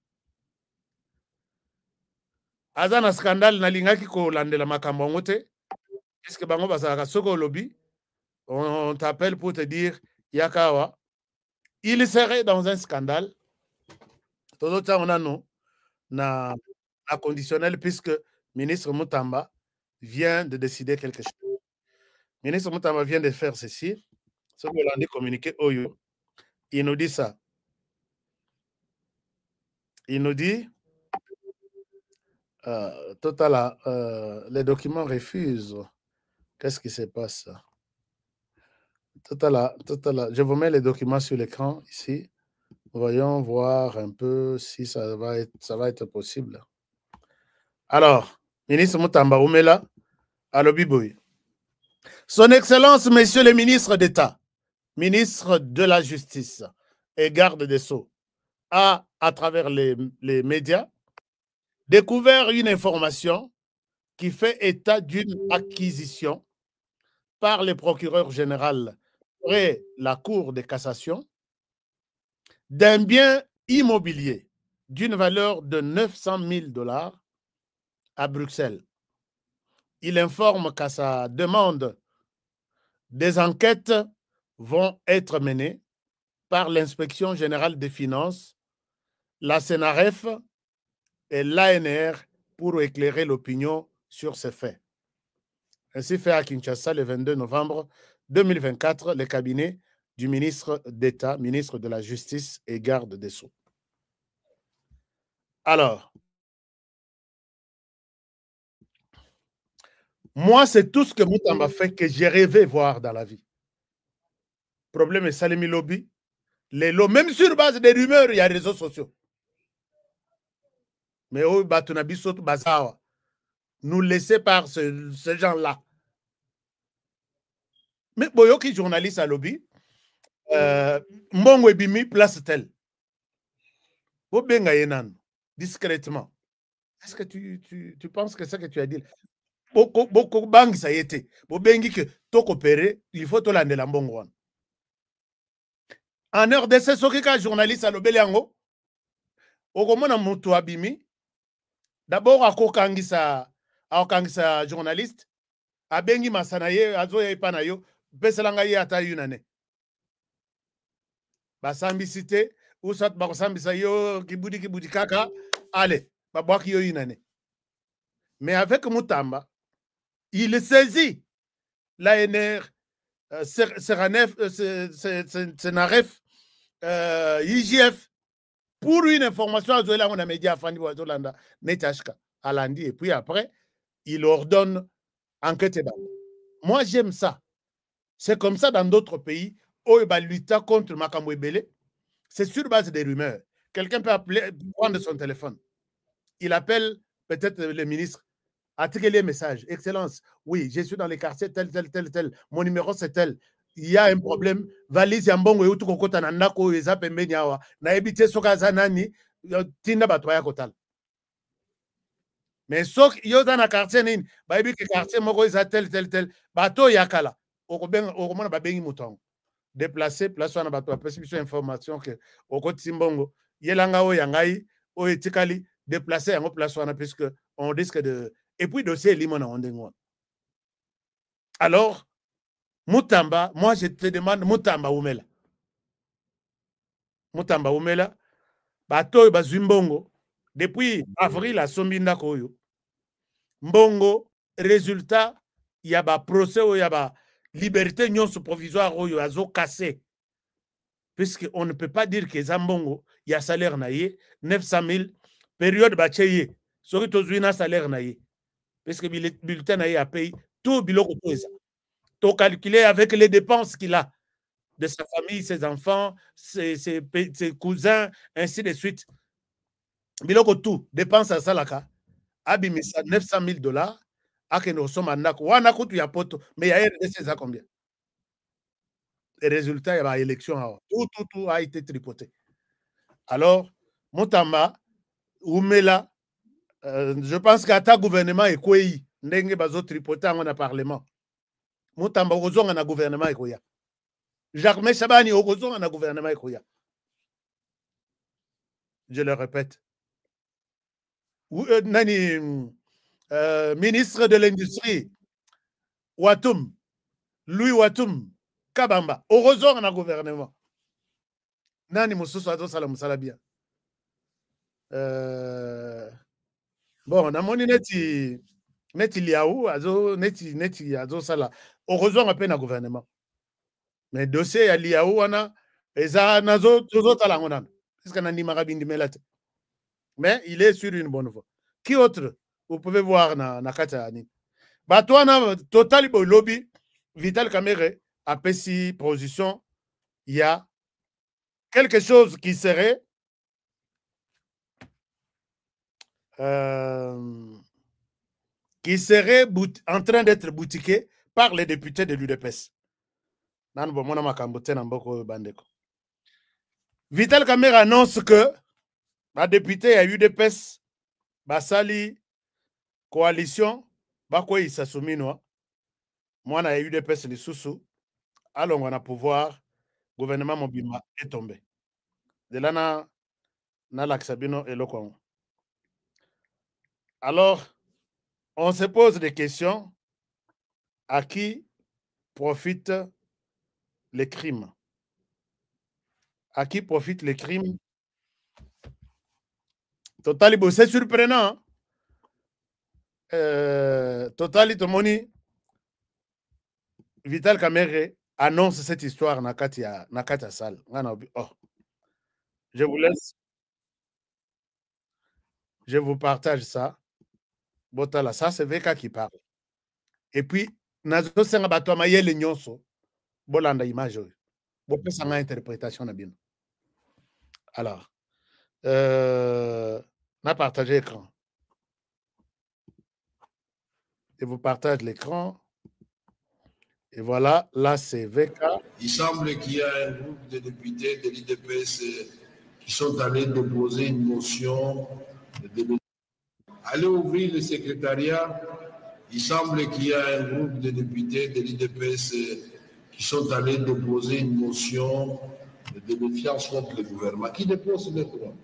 Azana scandale na lingaki ko landela makambo ngote. Puisque bango basala soko lobby, on t'appelle pour te dire Yakawa, il serait dans un scandale. Tout le temps, on a non, na conditionnel, puisque ministre Moutamba vient de décider quelque chose. Ministre Moutamba vient de faire ceci. Ce que l'on a communiqué, Oyo, il nous dit ça. Il nous dit, total, les documents refusent. Qu'est-ce qui se passe? Total, je vous mets les documents sur l'écran ici. Voyons voir un peu si ça va être possible. Alors, ministre Moutamba Oumela, Alobiboui. Son Excellence, Messieurs les ministres d'État, ministre de la Justice et garde des Sceaux, a, à travers les médias, découvert une information qui fait état d'une acquisition par le procureur général près la Cour de cassation d'un bien immobilier d'une valeur de 900 000 $ à Bruxelles. Il informe qu'à sa demande, des enquêtes vont être menées par l'Inspection générale des finances, la CNRF et l'ANR pour éclairer l'opinion sur ces faits. Ainsi fait à Kinshasa le 22 novembre 2024, le cabinet du ministre d'État, ministre de la Justice et garde des Sceaux. Alors, moi, c'est tout ce que Moutamba fait que j'ai rêvé voir dans la vie. Problème est Salimi Lobby. Les lots, même sur base des rumeurs, il y a des réseaux sociaux. Mais oh, Batunabi Soto Bazawa, nous laisser par ces gens-là. Mais Boyoki, journaliste à Lobby, Mbongo Ebimi, place tel. Discrètement. Est-ce que tu penses que c'est ce que tu as dit? Beaucoup bang ça y était. Bobengi que to coopérer, il faut to lande la Mbongo. En RDC, ce qui est journaliste à l'Obeliango, au moment où Abimi, d'abord à Kokangisa, aokangisa journaliste abengi masana ye azoya ipana yo peselanga ye ata yunane basambisi te usat bakosambisa yo kibudi kaka allez babwaki yo yunane. Mais avec Moutamba, il saisit l'ANR, Senaref, IGF, pour une information à Zola, on a média à Fandi Wazolanda, Netashka, Alandi, et puis après, il ordonne enquête. Moi, j'aime ça. C'est comme ça dans d'autres pays, où il va lutter contre Makambo Ebele. C'est sur base des rumeurs. Quelqu'un peut appeler, prendre son téléphone. Il appelle peut-être le ministre. Attirer les messages. Excellence, oui, je suis dans les quartiers, tel. Mon numéro, c'est tel. Il y a un problème. Valise Yambongo, Yutu Kokota Nandako, Ezap Mbenyawa, Naebite Sokazanani, Tinda Batoya Kotal. Mais sok, yo dans la quartier, Baby, que quartier, Moko, tel. Bato Yakala. Okomana Babengi Mouton. Déplacé, place on a Bato, perception information que Okot Simbongo, Yelangao Yangai, Oetikali, déplacé en place on a puisque on risque de. Et puis, dossier Limona Ondengwa. Alors, Moutamba, moi je te demande Moutamba Oumela. Moutamba Oumela, Bato Bazumbongo, depuis avril à Sombinda Koyo. Mbongo, résultat, il y a un procès où il y a une liberté non provisoire où il y a un cassé. Puisqu'on ne peut pas dire que Zambongo, il y a salaire naïe, 900 000, période bacheye, surtout un salaire naïe. Parce que le bulletin a payé tout le bilan. Tout calculé avec les dépenses qu'il a de sa famille, ses enfants, ses cousins, ainsi de suite. Bilan tout, dépenses à Salaka, abimisa 900 000 $, à que nous sommes en Nako. Wanako, tu y a poto, mais il y a RDC à combien? Les résultats, il y a l'élection. Tout a été tripoté. Alors, Moutamba, Oumela, je pense qu'à ta gouvernement est quoi? Ndenge bazo tripoter en parlement. Moutamba ozonga na gouvernement ekoya. Jacques Chabani ozonga na gouvernement ekoya. Je le répète. Nani ministre de l'industrie Watum, Louis Watum Kabamba ozonga na gouvernement. Nani mususu azo sala musala bien. Bon, on a moni neti liaou, neti azo sala. Heureusement, on a un gouvernement. Mais dossier ya liaou, on a, eza nazo talangonan. Parce qu'on a ni marabindi melate. Mais il est sur une bonne voie. Qui autre? Vous pouvez voir na kata ani. Batouana, total lobby, Vital Kamerhe, a pesi position, il y a quelque chose qui serait en train d'être boutiqué par les députés de l'UDPS. Vital Kamerhe annonce que la députée à UDPS, Basali, coalition, Bakwe Isasumino, moi, na UDPS, les sous-sous, alors on a pouvoir, gouvernement Mobima est tombé. De là, na l'Aksabino et l'Okon. Alors, on se pose des questions. À qui profitent les crimes? À qui profitent les crimes? Totali, c'est surprenant. Totali, Tomoni, Vital Kamerhe annonce cette histoire na Katia Sal. Oh. Je vous laisse. Je vous partage ça. Botala, ça c'est VK qui parle. Et puis, nazo senga bato ma yele nyonso. Bolanda image. Bopé sanga interprétation na bien. Alors, na partagé l'écran. Et vous partagez l'écran. Et voilà, là c'est VK. Il semble qu'il y a un groupe de députés de l'IDPS qui sont allés déposer une motion de... Allez ouvrir le secrétariat. Il semble qu'il y a un groupe de députés de l'IDPS qui sont allés déposer une motion de défiance contre le gouvernement. Qui dépose maintenant?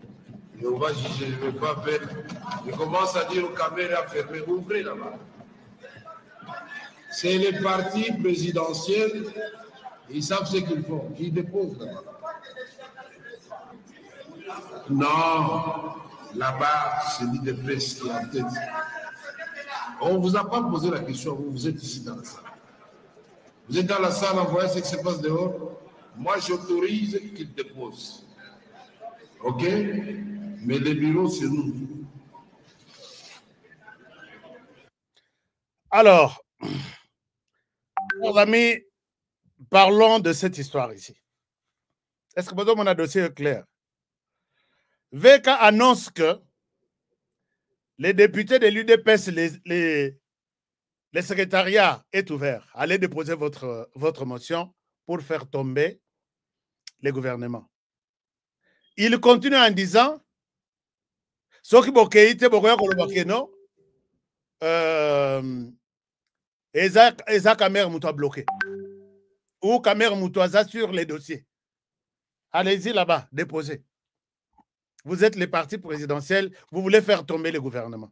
Et on va juger, je ne vais pas faire. Je commence à dire aux caméras fermées, ouvrez là-bas. C'est les partis présidentiels, ils savent ce qu'ils font, ils déposent là-bas. Non, là-bas, c'est l'IDPS qui est en tête. On ne vous a pas posé la question, vous êtes ici dans la salle. Vous êtes dans la salle, en voyant ce qui se passe dehors. Moi, j'autorise qu'ils déposent. OK? Mais les bureaux, c'est nous. Alors, chers amis, parlons de cette histoire ici. Est-ce que mon dossier est clair? VK annonce que les députés de l'UDPS, le secrétariat est ouvert. Allez déposer votre motion pour faire tomber le gouvernement. Il continue en disant ce qui est non, Eza Kamer Moutoua bloqué. Ou Kamer Moutouaza sur les dossiers. Allez-y là-bas, déposez. Vous êtes les partis présidentiels, vous voulez faire tomber le gouvernement.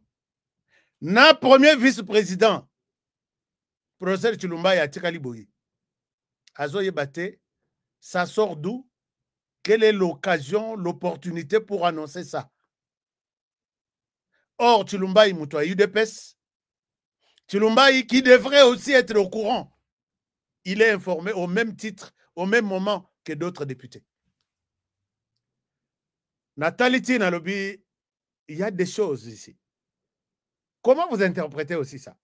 Na premier vice-président, professeur Chilumba Yatikali Boyi, Azoye Bate, ça sort d'où? Quelle est l'occasion, l'opportunité pour annoncer ça? Or, Chilumba Moutoua UDPS, Chilumba qui devrait aussi être au courant, il est informé au même titre, au même moment que d'autres députés. Nathalie Tinalobi, il y a des choses ici. Comment vous interprétez aussi ça?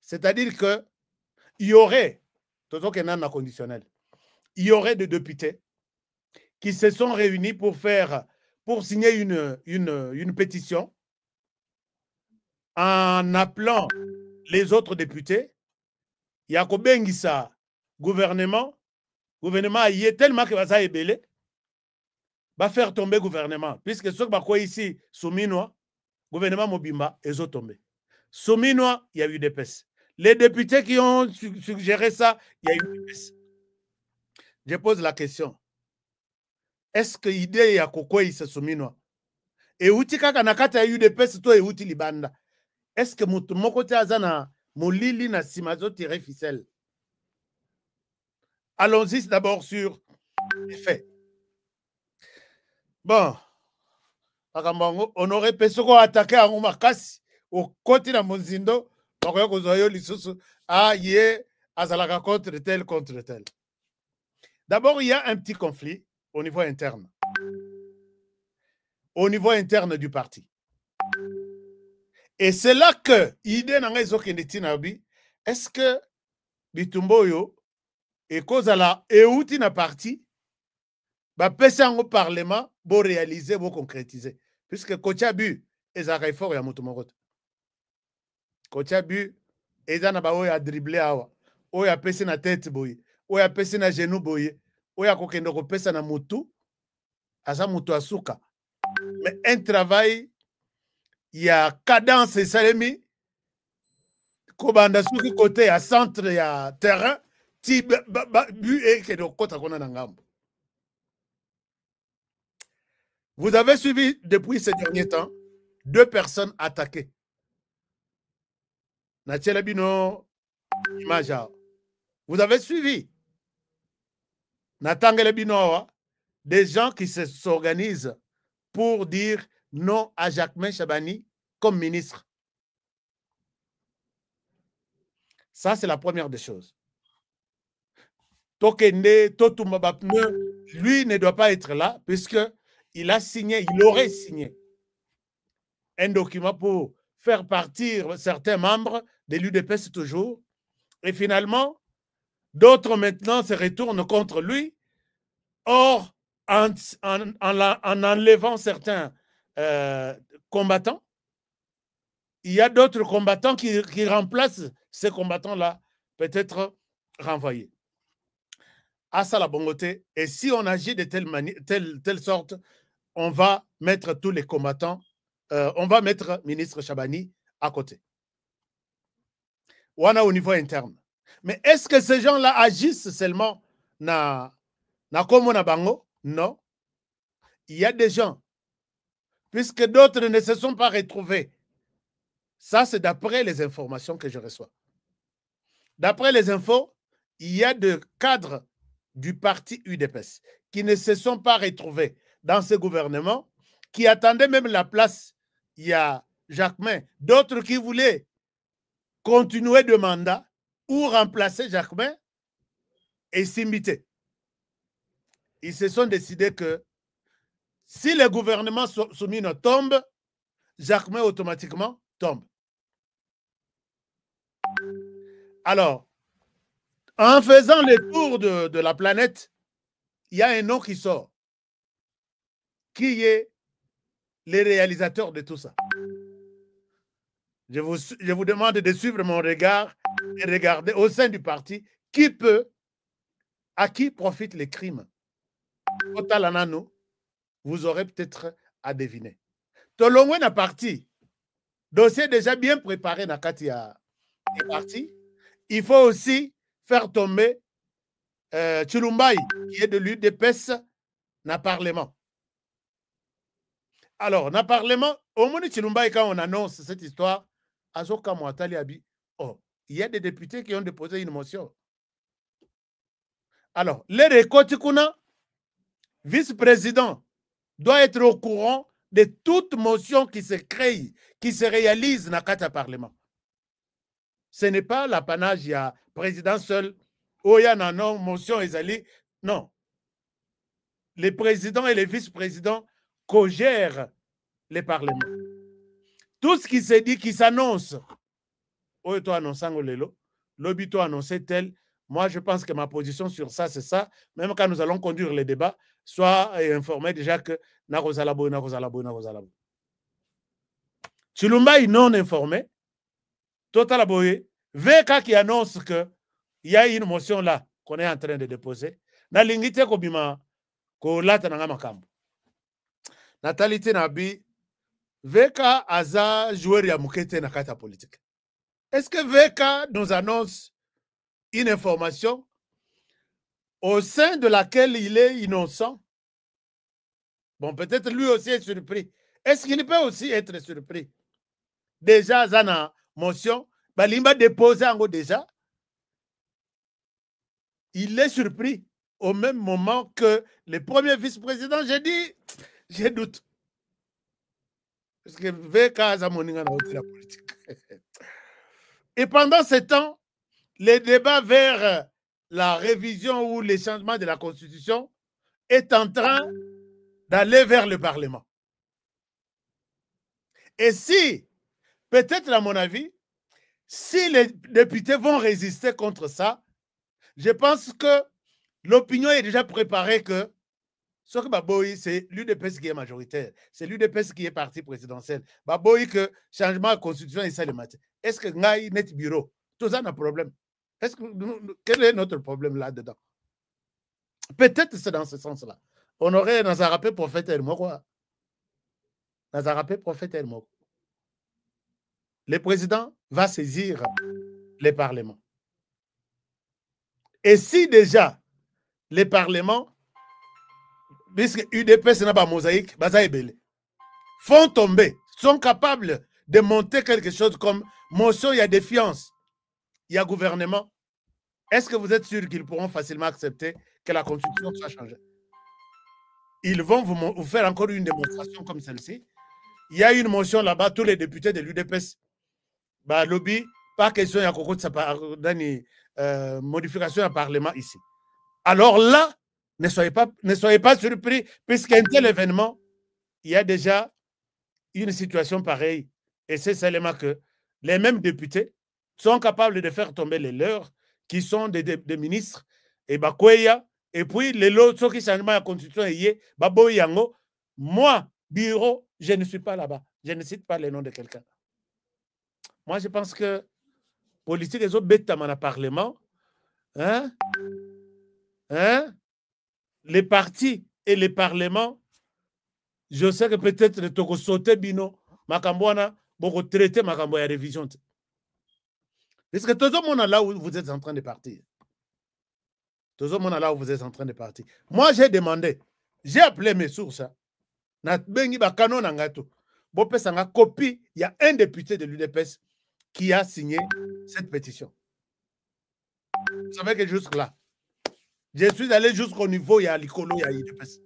C'est-à-dire qu'il y aurait, conditionnel, il y aurait des députés qui se sont réunis pour signer une pétition en appelant les autres députés. Yakobe Ngissa, gouvernement y est tellement que ça est belé, va faire tomber le gouvernement. Puisque ce qui est ici, Souminois, gouvernement Mobimba, ils ont tombé. Souminois, il y a eu des pèses. Les députés qui ont suggéré ça, il y a eu des pèses. Je pose la question. Est-ce que l'idée ya kokoi se Souminois? Et outi kaka nakata ya eu des pèses, toi et outi libanda. Est-ce que mon côté azana, mon lili na simazo tiré ficelle? Allons-y d'abord sur les faits. Bon, on aurait pu attaquer à Oumakasi au côté de Monzindo, azalaka contre tel, contre tel. D'abord, il y a un petit conflit au niveau interne. Au niveau interne du parti. Et c'est là que l'idée est-ce que Bitumboyo et Kozala et Outina parti va passer au Parlement pour réaliser, pour concrétiser. Puisque Kochabu est un réforme à Moutoumorot. Kochabu est un abaoui à dribbler awa. Ou à passer na tête boye. Ou à passer na genou boye. Ou à kokendo passer na moutou. Asa moutou asuka. Mais un travail, il y a cadence et salemi. Kobanda souki côté à centre, il y a terrain. Ti bu et que de kota kona nangambo. Vous avez suivi depuis ces derniers temps 2 personnes attaquées. Nachelabino Imaja. Vous avez suivi Natangelabino, des gens qui s'organisent pour dire non à Jacquemain Chabani comme ministre. Ça, c'est la première des choses. Tokende, Totumabapne, lui ne doit pas être là puisque il a signé, il aurait signé un document pour faire partir certains membres de l'UDPS toujours. Et finalement, d'autres maintenant se retournent contre lui. Or, en enlevant certains combattants, il y a d'autres combattants qui remplacent ces combattants-là, peut-être renvoyés. À ça la bongoté. Et si on agit de telle sorte, on va mettre tous les combattants, on va mettre ministre Chabani à côté. Ou on a au niveau interne. Mais est-ce que ces gens-là agissent seulement na Komo na Bango? Non. Il y a des gens puisque d'autres ne se sont pas retrouvés. Ça, c'est d'après les informations que je reçois. D'après les infos, il y a des cadres du parti UDPS qui ne se sont pas retrouvés dans ce gouvernement, qui attendaient même la place. Il y a Jacquemain, d'autres qui voulaient continuer de mandat ou remplacer Jacquemain et s'imiter. Ils se sont décidés que si le gouvernement soumis tombe, Jacquemain automatiquement tombe. Alors, en faisant le tour de la planète, il y a un nom qui sort. Qui est le réalisateur de tout ça? Je vous demande de suivre mon regard et regarder au sein du parti à qui profitent les crimes. Total Anano, vous aurez peut-être à deviner. Tolongwe na parti, dossier déjà bien préparé na Katia est parti. Il faut aussi faire tomber Chilumbai, qui est de l'UDPS, na Parlement. Alors, na Parlement, au moins Chilumbai, quand on annonce cette histoire, Azoka Mouatali Abi, oh, il y a des députés qui ont déposé une motion. Alors, les Rekotikuna, vice-président, doit être au courant de toute motion qui se crée, qui se réalise dans le Parlement. Ce n'est pas l'apanage, il y a président seul, ou il y a une motion, non. Les présidents et les vice-présidents co-gèrent les parlements. Tout ce qui se dit, qui s'annonce, Oyo annonçant lelo, Lobito annoncé tel. Moi, je pense que ma position sur ça, c'est ça. Même quand nous allons conduire les débats, soit informé déjà que Narozalabo. Chilumba est non informé. Total Aboye, VK qui annonce qu'il y a une motion là qu'on est en train de déposer. Na lingite ko bima ko lata na makambo. Natalité Nabi, VK aza joueur ya mukete na kata politique. Est-ce que VK nous annonce une information au sein de laquelle il est innocent? Bon, peut-être lui aussi est surpris. Est-ce qu'il peut aussi être surpris? Déjà, Zana, motion, Balimba déposé en haut déjà. Il est surpris au même moment que le premier vice-président. J'ai dit, j'ai doute. Parce que VK Zamoninga n'a pas la politique. Et pendant ce temps, les débats vers la révision ou les changements de la Constitution est en train d'aller vers le Parlement. Et si, peut-être à mon avis, si les députés vont résister contre ça, je pense que l'opinion est déjà préparée que ce que Baboui, c'est l'UDPS qui est majoritaire, c'est l'UDPS qui est parti présidentiel. Baboui, que changement de la Constitution est ça le matin. Est-ce que Ngaï net bureau? Tout ça, a un problème. Quel est notre problème là-dedans? Peut-être c'est dans ce sens-là. On aurait Nazarapé prophète El-Moko. Quoi. Nazarapé prophète El-Moko. Le président va saisir les parlements. Et si déjà les parlements, puisque UDPS n'a pas mosaïque, font tomber, sont capables de monter quelque chose comme motion, il y a défiance, il y a gouvernement, est-ce que vous êtes sûr qu'ils pourront facilement accepter que la Constitution soit changée? Ils vont vous faire encore une démonstration comme celle-ci. Il y a une motion là-bas, tous les députés de l'UDPS, lobby, pas question, il y a modification du Parlement ici. Alors là, ne soyez pas surpris, puisqu'un tel événement, il y a déjà une situation pareille. Et c'est seulement que les mêmes députés sont capables de faire tomber les leurs, qui sont des ministres, et Bakweya, et puis les autres qui changent la Constitution, moi, bureau, je ne suis pas là-bas. Je ne cite pas le nom de quelqu'un. Moi, je pense que politique, les autres bêtes dans le Parlement, les partis et les parlements, je sais que peut-être tu sauter bino, Makambouana, beaucoup traiter Makamboya révision. Parce que tout le monde là où vous êtes en train de partir. Tout le monde là où vous êtes en train de partir. Moi, j'ai demandé, j'ai appelé mes sources. Na bengi ba canon na ngato. Bopesa nga copie, il y a un député de l'UDPS qui a signé cette pétition. Vous savez que jusque là, je suis allé jusqu'au niveau, il y a l'icolo, il y a l'UDPS.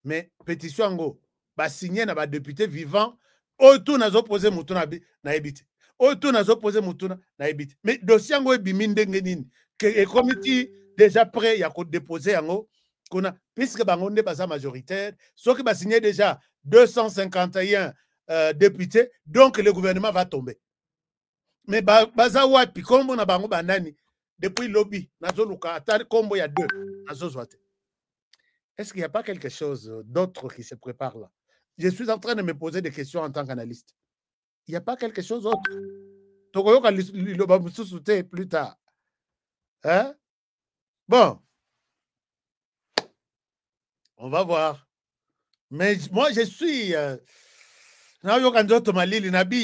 Mais pétition ango, ba signé na ba député vivant, autour n'a opposé mutuna na ebite. Autour n'a opposé mutuna na ebite. Mais dossier ango ebimi ndenge nini que comité déjà prêt, il y a qu'à déposer ango. Puisque bango ne pas majoritaire, ceux qui va signer déjà 251 députés, donc le gouvernement va tomber. Mais baza wapi kombo na bango banani depuis lobby nazo luka ata kombo ya 2 nazo zoate. Est-ce qu'il n'y a pas quelque chose d'autre qui se prépare là? Je suis en train de me poser des questions en tant qu'analyste. Il n'y a pas quelque chose d'autre? Tokoyoka liloba mususu te plus tard. Hein? Bon. On va voir. Mais moi, je suis... il y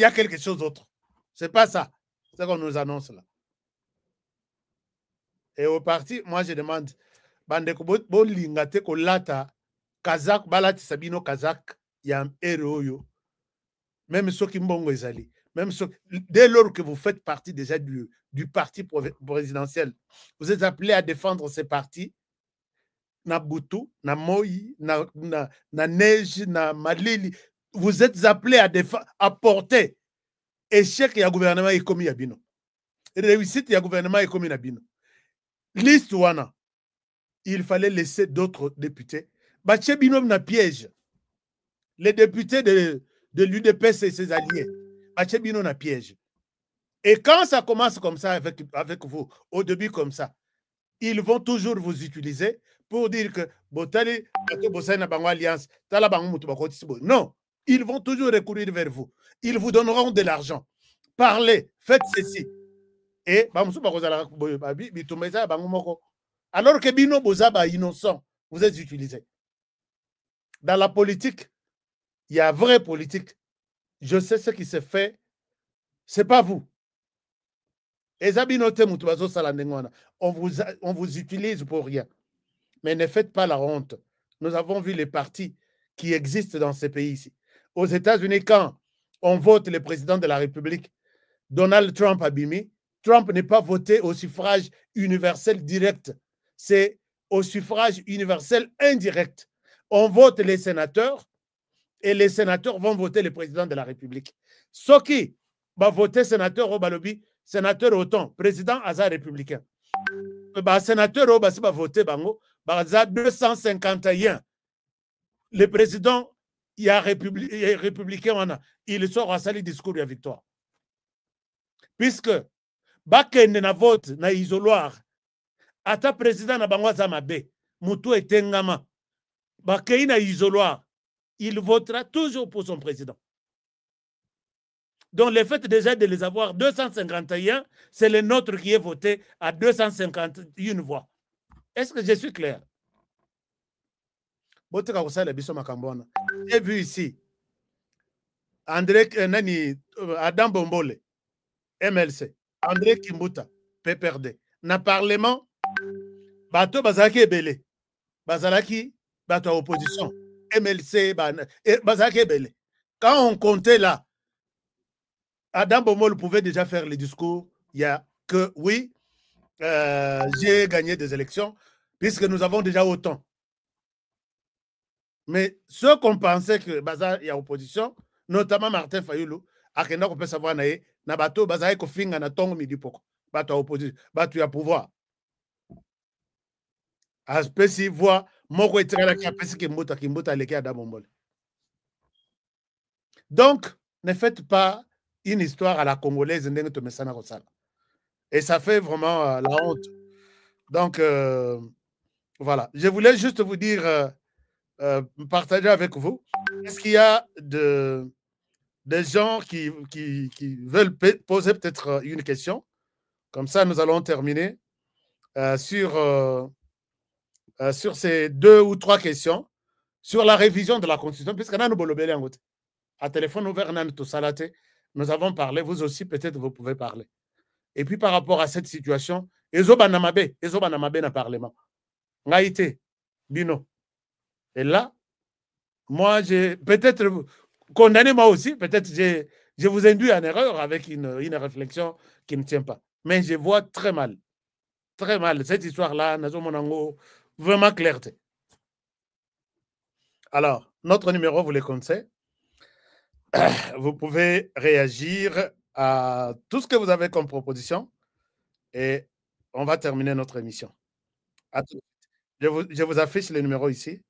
a quelque chose d'autre. Ce n'est pas ça. C'est ce qu'on nous annonce là. Et au parti, moi, je demande... Kazak, balati sabino Kazak, il y a un héros. Même ceux qui mbongo ezali. Même ceux, dès lors que vous faites partie déjà du parti présidentiel, vous êtes appelé à défendre ces partis. Na Boutou, na Moï, na Neige, na Malili, vous êtes appelés à porter échec et à gouvernement et commis à Bino. Réussite et à gouvernement et commis à Bino. Liste wana, il fallait laisser d'autres députés. Bache Bino na piège. Les députés de l'UDPS et ses alliés. Bache Bino na piège. Et quand ça commence comme ça avec vous, au début comme ça, ils vont toujours vous utiliser pour dire que non, ils vont toujours recourir vers vous. Ils vous donneront de l'argent. Parlez, faites ceci. Et alors que Bino Bozaba innocent, vous êtes utilisés. Dans la politique, il y a vraie politique. Je sais ce qui se fait. Ce n'est pas vous. On vous utilise pour rien. Mais ne faites pas la honte. Nous avons vu les partis qui existent dans ces pays-ci. Aux États-Unis, quand on vote le président de la République, Donald Trump a bimi, Trump n'est pas voté au suffrage universel direct. C'est au suffrage universel indirect. On vote les sénateurs et les sénateurs vont voter le président de la République. Ce qui va voter sénateur au Balobi, sénateur autant, président Azar républicain. Sénateur au Basi va voter Bango, Azar 251. Le président, il y a républicain, il sort à sali discours de victoire. Puisque, Bakende na vote na isoloir, ata président na Bango Zamabe, Moutou et Tengama, Bakei na isoloir, il votera toujours pour son président. Donc, le fait déjà de les avoir 251, c'est le nôtre qui est voté à 251 voix. Est-ce que je suis clair? J'ai vu ici Adam Bombole, MLC, André Kimbuta, PPRD. Dans le Parlement, Bato Bazaki Ebele, Bazalaki, Bato opposition, MLC, Bazaki Ebele. Quand on comptait là, Adam Bomol pouvait déjà faire le discours. Il y a que oui, j'ai gagné des élections, puisque nous avons déjà autant. Mais ceux qu'on pensait que Baza y a opposition, notamment Martin Fayoulou, à Kenda qu'on peut savoir naé, Nabato Baza y kofinga na tongo midi poko, Bato opposition, Bato y a pouvoir. Aspect si voix, moko etira la kapesi Kimbuta leki Adam Bomol. Donc, ne faites pas une histoire à la congolaise. Et ça fait vraiment la honte. Donc, voilà. Je voulais juste vous dire, partager avec vous, est-ce qu'il y a des gens qui veulent poser peut-être une question? Comme ça, nous allons terminer sur ces 2 ou 3 questions sur la révision de la Constitution, puisque nous à téléphone ouvert, nous avons parlé, vous aussi, peut-être vous pouvez parler. Et puis par rapport à cette situation, Ezoba Namabe na parlement. Ngaïté, Bino. Et là, moi, peut-être, condamnez-moi aussi, peut-être je vous induis en erreur avec une réflexion qui ne tient pas. Mais je vois très mal cette histoire-là, vraiment clarté. Alors, notre numéro, vous le connaissez. Vous pouvez réagir à tout ce que vous avez comme proposition et on va terminer notre émission. Je vous affiche le numéro ici.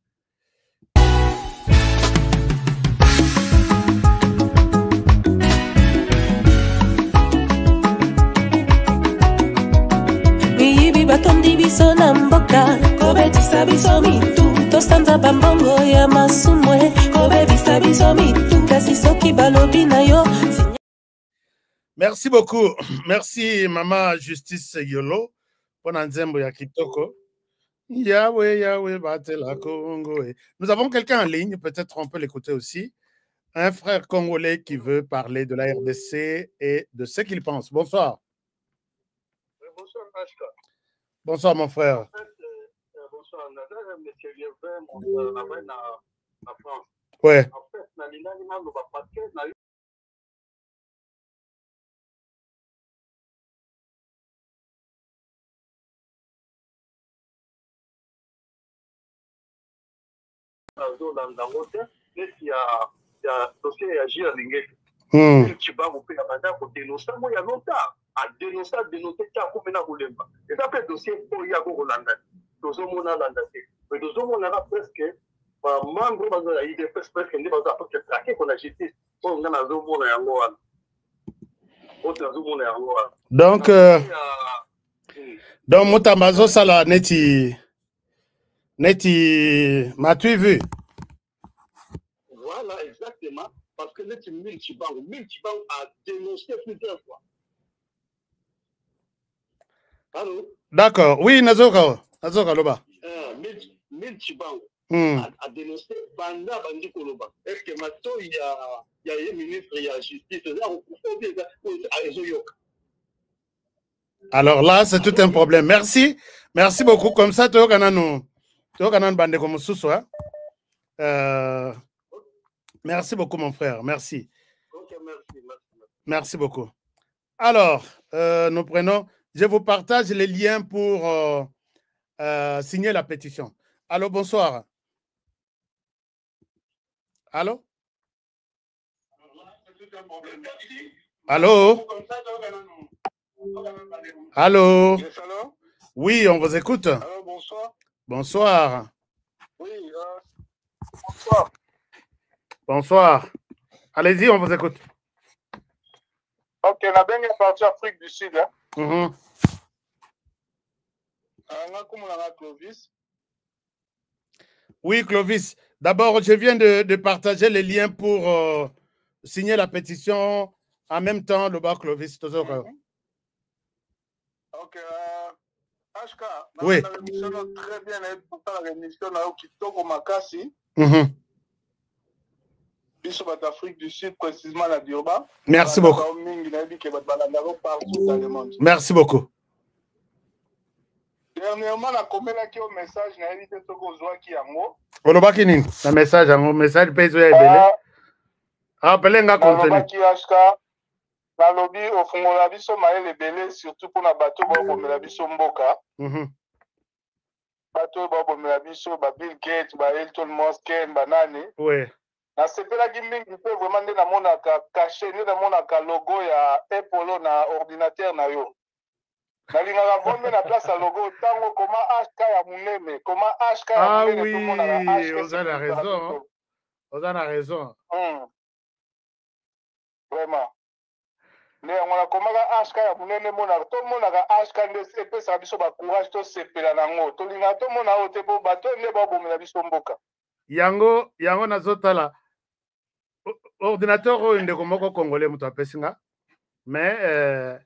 Batondi biso na mboka kobetisa biso mitu tosanza bambongo ya masumwe kobebisa biso mitu kasi soki balobi na yo. Merci beaucoup. Merci Maman Justice Yolo pour nzembo ya kitoko. Yahweh, Yahweh, batela Congo. Nous avons quelqu'un en ligne, peut-être on peut l'écouter aussi. Un frère congolais qui veut parler de la RDC et de ce qu'il pense. Bonsoir. Bonsoir, Pascal. Bonsoir, mon frère. En fait, bonsoir, monsieur Liévin, on travaille en France. Ouais. En fait, parce que il y a dossier agir à l'ingé. Tu vas vous payer à banda pour dénoncer. Moi, il y a longtemps. À dénoncer, dénoncer, tu as combien de temps. Et ça fait dossier pour y avoir Hollande. Nous sommes en Hollande. Mais nous sommes en Hollande presque. Membre de la IDPS presque. Nous avons pas traqué pour la justice. On a un monde en Angola. Donc, Moutamazo Sala, Neti, m'as-tu vu? Voilà, exactement. Parce que Neti Milchibang a dénoncé plusieurs fois. Allô? D'accord. Oui, Nazoka Loba. Milchibang a dénoncé Banda Bandi Koloba. Est-ce que maintenant il y a un ministre, il y a la justice, alors là, c'est tout un problème. Merci. Merci beaucoup. Comme ça, tu as bandé comme sous. Merci beaucoup, mon frère. Merci. Okay, merci. Merci beaucoup. Alors, nous prenons. Je vous partage les liens pour signer la pétition. Allô, bonsoir. Allô? Allô? Allô? Yes, allô? Oui, on vous écoute. Allô, bonsoir. Bonsoir. Oui, bonsoir. Bonsoir. Allez-y, on vous écoute. Ok, on a bien parti Afrique du Sud. Hein? Clovis. Oui, Clovis. D'abord, je viens de partager les liens pour signer la pétition en même temps, le bas Clovis. Ok, HK, oui. Très bien, pour la émission qui toque au Makassi. D'Afrique du Sud, précisément la Durban. Merci beaucoup. Merci beaucoup. Dernièrement, la commune qui a un message, n'a pas été qui a mot. On va qui un message, un message pèse à Ebele. Appelez un contenu. Na lobby au fongola biso maele ebele surtout pour na bateau ba bomela biso mboka. Bateau ba bomela biso ba Bill Gates, ba Elon Musk, banane. Oui. Na sepela gimbing pe vraiment nde na mona ka caché nde na mona ka logo ya Apple na ordinateur na yo. Na linga la vendre na place à logo tango comment HK ya munene, comment HK ya munene tout le monde a HK. Vous avez raison. Vous avez raison. Vraiment. Mais on a commencé à HK ya munene mona to mona ka HK nde epesa biso ba courage to sepela nango to linga to mona o te bo bato nde ba bomela biso mboka. Yango nazotala ordinateur oyo ndeko moko congolais mutu apesi nga mais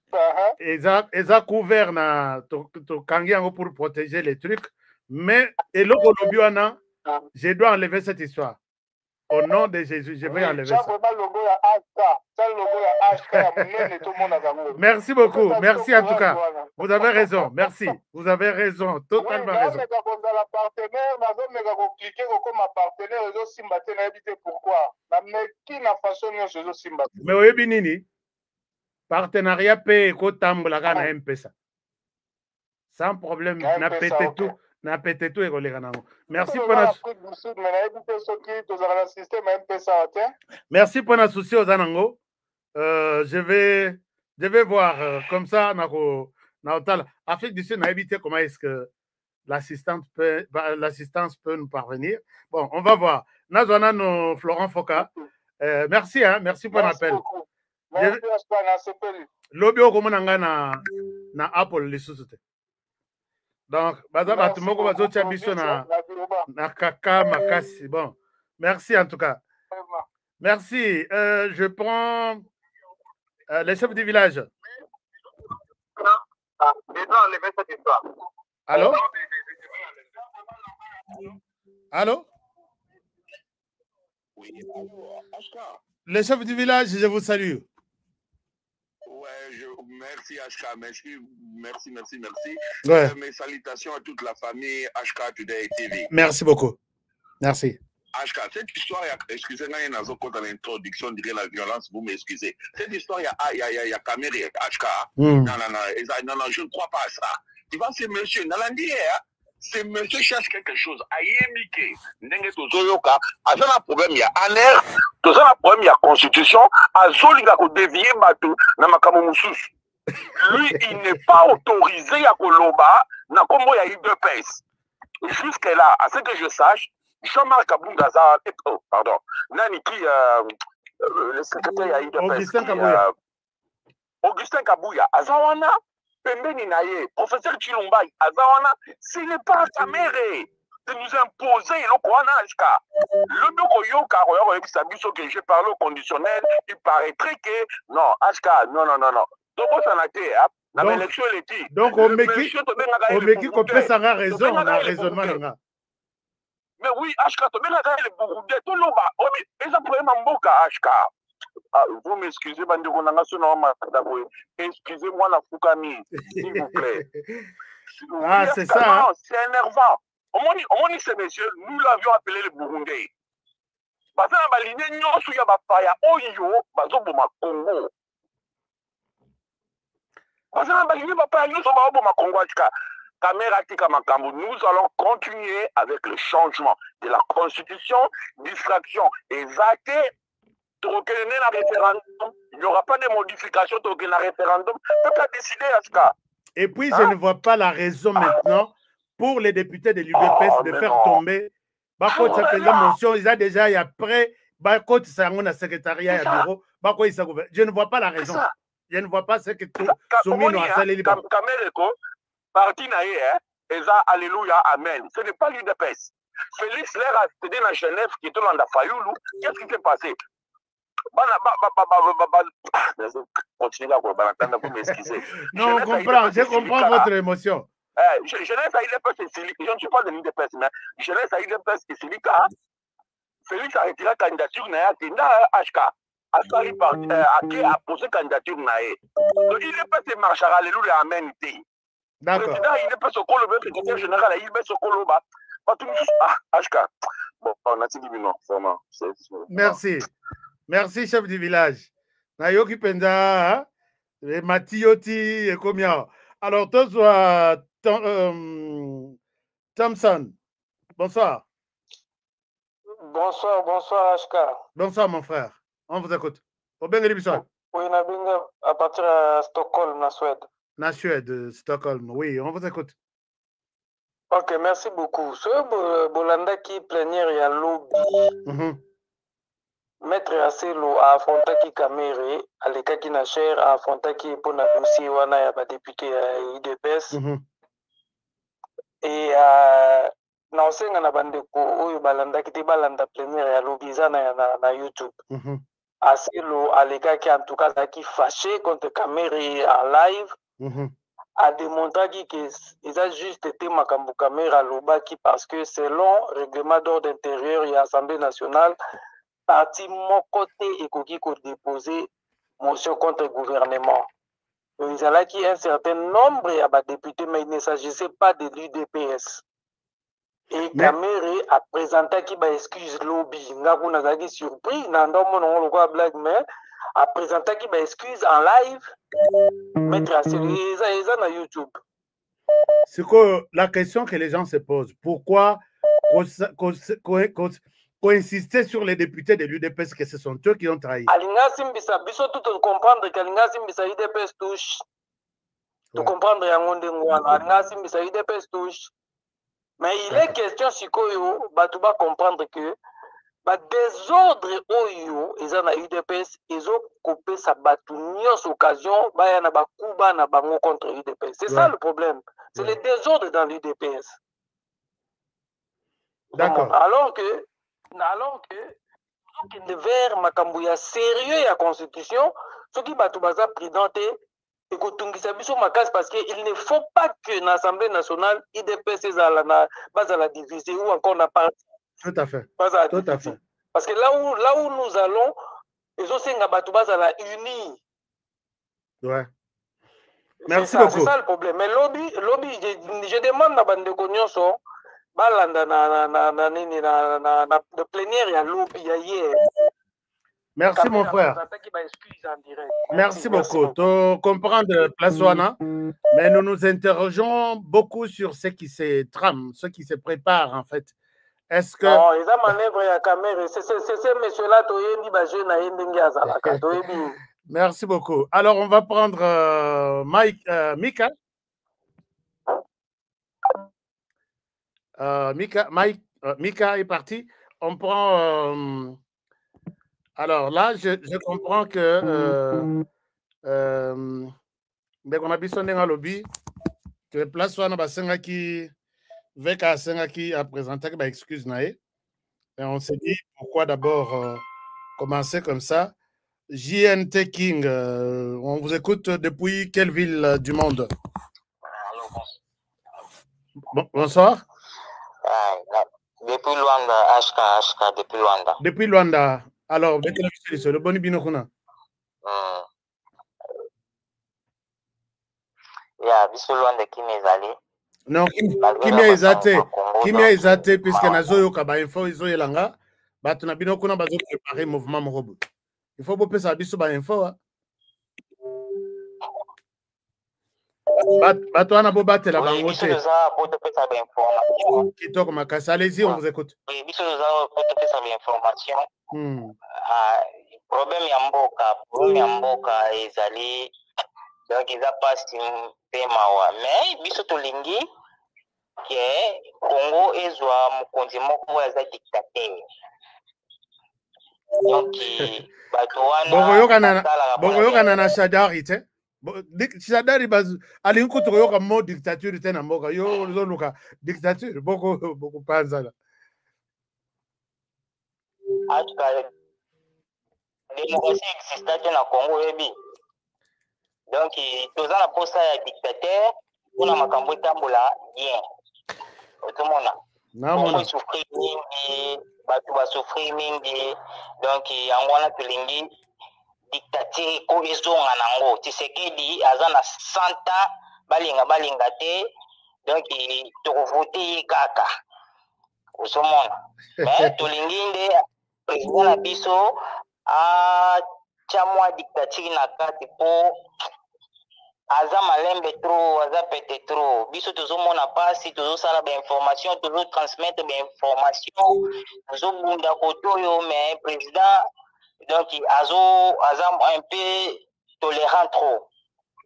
eza couvert na tokangi yango pour protéger les trucs mais eloko lobi wana je dois enlever cette histoire Au nom de Jésus, je vais enlever ça. Merci beaucoup. Merci en tout cas. Vous avez raison. Merci. Vous avez raison. Totalement raison. Mais oui, Binini. Partenariat paye kotambola kana M-Pesa. Sans problème. Na pété tout. Na pété tout et merci pour la merci pour la souci aux anango. Je vais voir comme ça Afrique du Sud n'a évité comment est-ce que l'assistance peut nous parvenir. Bon, on va voir. Nazwana no Florent Foka. Merci merci pour l'appel. Lobby au komonanga na Apple les sous-soutés. Donc, na kaka makasi. Bon, merci en tout cas. Merci. Je prends les chefs du village. Allô? Allô? Les chefs du village, je vous salue. Merci HK, merci. Ouais. Mes salutations à toute la famille HK Today TV. Merci beaucoup. Merci. HK, cette histoire, excusez-moi, il y a l'introduction de la violence, vous m'excusez. Cette histoire, il y a caméra HK. Non, je ne crois pas à ça. Tu vois, c'est monsieur Nalandi, ce monsieur cherche quelque chose. Ayemike, Nenge Tozoyoka, a un problème, il y a ANR, il y a un problème, il y a constitution, a Zoliga ko dévier Batu, Namakamo Moussous. Lui, il n'est pas autorisé à Koloba, Nakombo ya IDPS. Jusque-là, à ce que je sache, Jean-Marc Abungaza, pardon, Nani qui, le secrétaire ya IDPS, Augustin Kabouya, Azawana, Pembeni Naye, professeur Chilombaï, Azawana, ce n'est pas sa mère de nous imposer le Kouanashka. Le Boko Yoka, que j'ai parlé au conditionnel, il paraîtrait que, non, Ashka, non. Donc, ça a été, dans l'élection, elle était. Donc, on met qui peut ça raison, on a raisonnement. Mais oui, Ashka, tu as le Bourgoudé, tout le monde, et ça pourrait m'emboka, Ashka. Vous m'excusez, excusez-moi la Foukami, s'il vous plaît. Ah, c'est ça. C'est énervant. Au moins, ces messieurs, nous l'avions appelé le Burundais. Parce que la ligne, nous avons nous allons continuer avec le changement de la constitution, distraction exactée. Il n'y aura pas de modification de la référendum. On peut décider à ce cas. Et puis, je ne vois pas la raison maintenant pour les députés de l'UDPS de faire tomber. Ils ont déjà, et après, le secrétariat et bureau. Je ne vois pas la raison. Je ne vois pas ce que tout Soumino a salé. Kamereko, parti naïe, alléluia, amen. Ce n'est pas l'UDPS. Félix Lera, c'était dans Genève, qui était dans la Fayoulou. Qu'est-ce qui s'est passé? Non, on comprend, je comprends votre émotion. Jeunesse à IDPS et Silica, je ne suis pas de l'IDPS, mais jeunesse à IDPS et Silica, Félix a retiré la candidature Naya Tinda HK. Qui a posé candidature Naya. Donc IDPS et marchera, alléluia, amen. D'accord. Le président IDPS au Koloba, le secrétaire général à IDPS au Koloba. HK. Bon, on a dit non, vraiment. Merci. Merci, chef du village. Nayoki Penda, Matioti et Komia. Alors, toi, Thompson. Bonsoir. Bonsoir, Ashka. Bonsoir, mon frère. On vous écoute. Au Bengali Bissau. Oui, à partir de Stockholm, en Suède. En Suède, Stockholm. Oui, on vous écoute. Ok, merci beaucoup. Ce Bolanda qui plénière, il y a lobby. Maître Aselo a affronté qui Kamere, à l'état qui n'a cher, a affronté qui pour la dossier, on a député à IDPS. Et non, c'est un abandeko, ou balanda qui te balanda plénière, à l'obisa na YouTube. Aselo, à l'état qui en tout cas qui fâché contre Kamere en live, a démontré qu'ils ont juste été Makambu Kamere à l'Obaki parce que selon le règlement d'ordre intérieur et l'Assemblée nationale, parti mon côté et qui déposer motion contre le gouvernement. Il y a un certain nombre de députés, mais il ne s'agissait pas de l'UDPS. Et Kamere a présenté qui va excuse lobby. Nous avons surpris, nous avons blague, mais a présenté qui va excuse en live, mettre à sur YouTube. C'est que la question que les gens se posent, pourquoi insister sur les députés de l'UDPS que ce sont eux qui ont trahi? Alinga Simbisa, biso tout comprendre qu'Alinga Simbisa UDPS touche. Tu comprendre Yangonde Ngwana, Alinga Simbisa UDPS touche. Mais il est question si tu vas comprendre que désordre oyo ils ont UDPS, ils ont coupé sa bâtonnière occasion, il y a Kuba na bango contre UDPS. C'est ça le problème. C'est le désordre dans l'UDPS. D'accord. Alors que vers Makambouya sérieux la constitution, ce qui va tout baza présenté et que parce qu'il ne faut pas que l'Assemblée nationale IDPS la diviser ou encore n'a pas. Tout à fait. Tout à fait. Parce que là où nous allons, ils ont la unis. Ouais. Merci beaucoup. C'est ça le problème. Mais lobby, je demande à Bandeko Nyonso, de plénière, il y a lobby hier. Merci mon frère. Merci beaucoup. Tu comprends de place Wana, mais nous nous interrogeons beaucoup sur ce qui se trame, ce qui se prépare en fait. Est-ce que... Non, ils ont manœuvre à caméra. C'est ce monsieur-là qui a Merci beaucoup. Alors, on va prendre Mika. Mika est parti. On prend... alors là, je comprends que... dès qu'on a bisonné dans le lobby, que place Wana qui... Veka qui a présenté que excuse nae. Et on s'est dit pourquoi d'abord commencer comme ça. JNT King, on vous écoute depuis quelle ville du monde? Bonsoir. Depuis Luanda, HK, depuis Luanda. Depuis Luanda. Alors, le boni binokuna. Ya, biso Luanda qui m'est allé. Non, kimia ezate puisque nazoyo ka ba info izoyelanga bato na bino kuna bazo préparer mouvement morobo. Il faut bopé ça biso ba info. Bato ana bobate la bango te. Kitoko makasa, allez-y, on vous écoute. Oui, biso za pote sa information. Problème ya mboka ezali donc ils a pas mawa mais biso tolingi que Congo ezwa mukonzi moko ya dictateur donc bato wana bokoyokana na Shadari te Shadari bazu alingi tokoyoka mo dictature te na mboka yo zoluka dictature boko panza la atuka démocratie existe na Congo ebi. Donc, tous la poste à dictateur, on a ma cambo tambola bien. Tout le monde. On souffrir mingi, batu va souffrir mingi. Donc, en wana tulingi dictateur ko ezonga nango. Tu sais que dit azana santa balinga te. Donc, to voter kaka. Tout le monde. Mais tulingi nde président na biso a chamwa dictature na kati po aza malembe trop, aza pete trop. Biso toujours mon pasi, toujours ça la information, toujours transmettre l'information. Toujours bunda kotoyo, mais président donc aza un peu tolérant trop.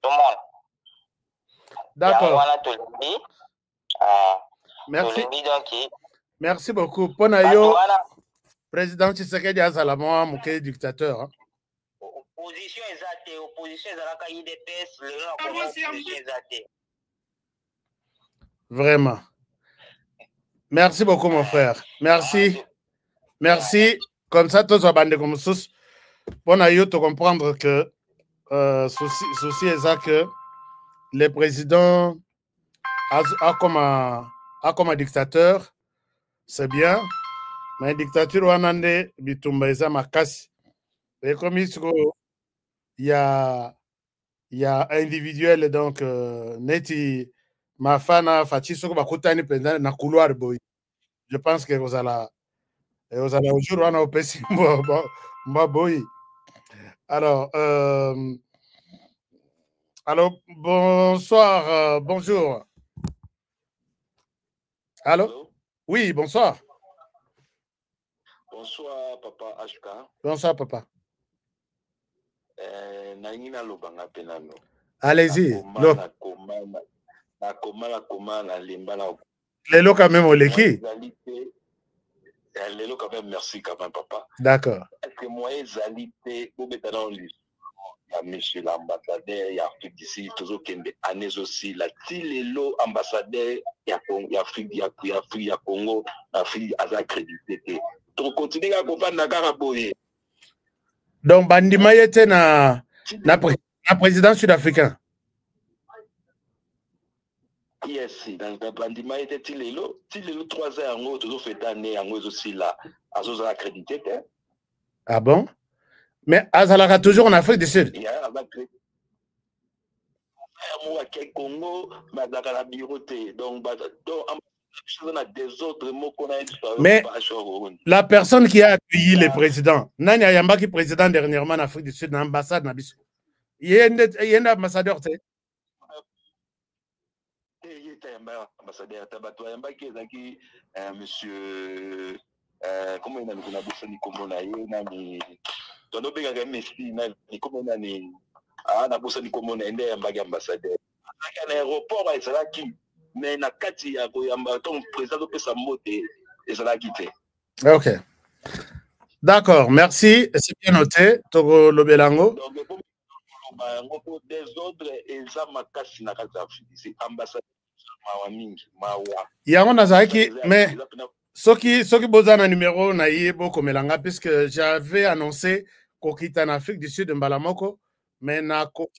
Tout le monde. D'accord. Merci. Merci beaucoup. Ponayo, président Tshisekedi Azalamoa, Mouké dictateur. Opposition exacte, opposition ezalaka IDPS, le nom opposition exacte. Vraiment. Merci beaucoup mon frère. Merci. Merci. Comme ça, tous les bandés comme ça, on a eu de comprendre que souci est ça que le président a comme un dictateur, c'est bien, Mais dictature wanande bitumba eza makasi. Et comme il y a individuel donc neti mafana fati soko bakutani pendant na couloir boy. Je pense que vous allez aujourd'hui on a opesi mba boy. Alors bonsoir, bonjour. Allô? Oui, bonsoir. Bonsoir, papa Ashka. Bonsoir, papa. Nangina lobanga penano. Allez-y. Lelo quand même au leki. Lelo quand même merci quand même, papa. D'accord. Est-ce que moi, Zalité, vous mettez dans le il y a monsieur l'ambassadeur, il y a Afrique d'ici, toujours qu'il y a années aussi, là, Tilelo, ambassadeur, il y a Afrique, il y a Congo, Afrique, à accrédité. Donc, continuez à comprendre la Caraboye. Donc, Bandima était na président sud-africain. Yes, dans Bandima était Tilelo 3 ans, en haut, toujours fait année, en haut aussi, là, à Zoza accrédité. Ah bon? Mais Azalaka toujours en Afrique du Sud. Il y a Congo, la bureauté. Donc, des autres mots qu'on a. Mais la personne qui a accueilli le président, Nani Ayamba qui est président dernièrement en Afrique du Sud, dans l'ambassade Nabiso. Il y a un ambassadeur. Il y a un ambassadeur. Monsieur. Comment il a dit comment ambassadeur. L'aéroport mais na kati ya président Ok. D'accord, merci. C'est bien noté. Togo Lobelango. Des autres mais Soki Bozana numéro na yebo komelanga puisque j'avais annoncé kokita en Afrique du Sud Mbalamoko mais na ko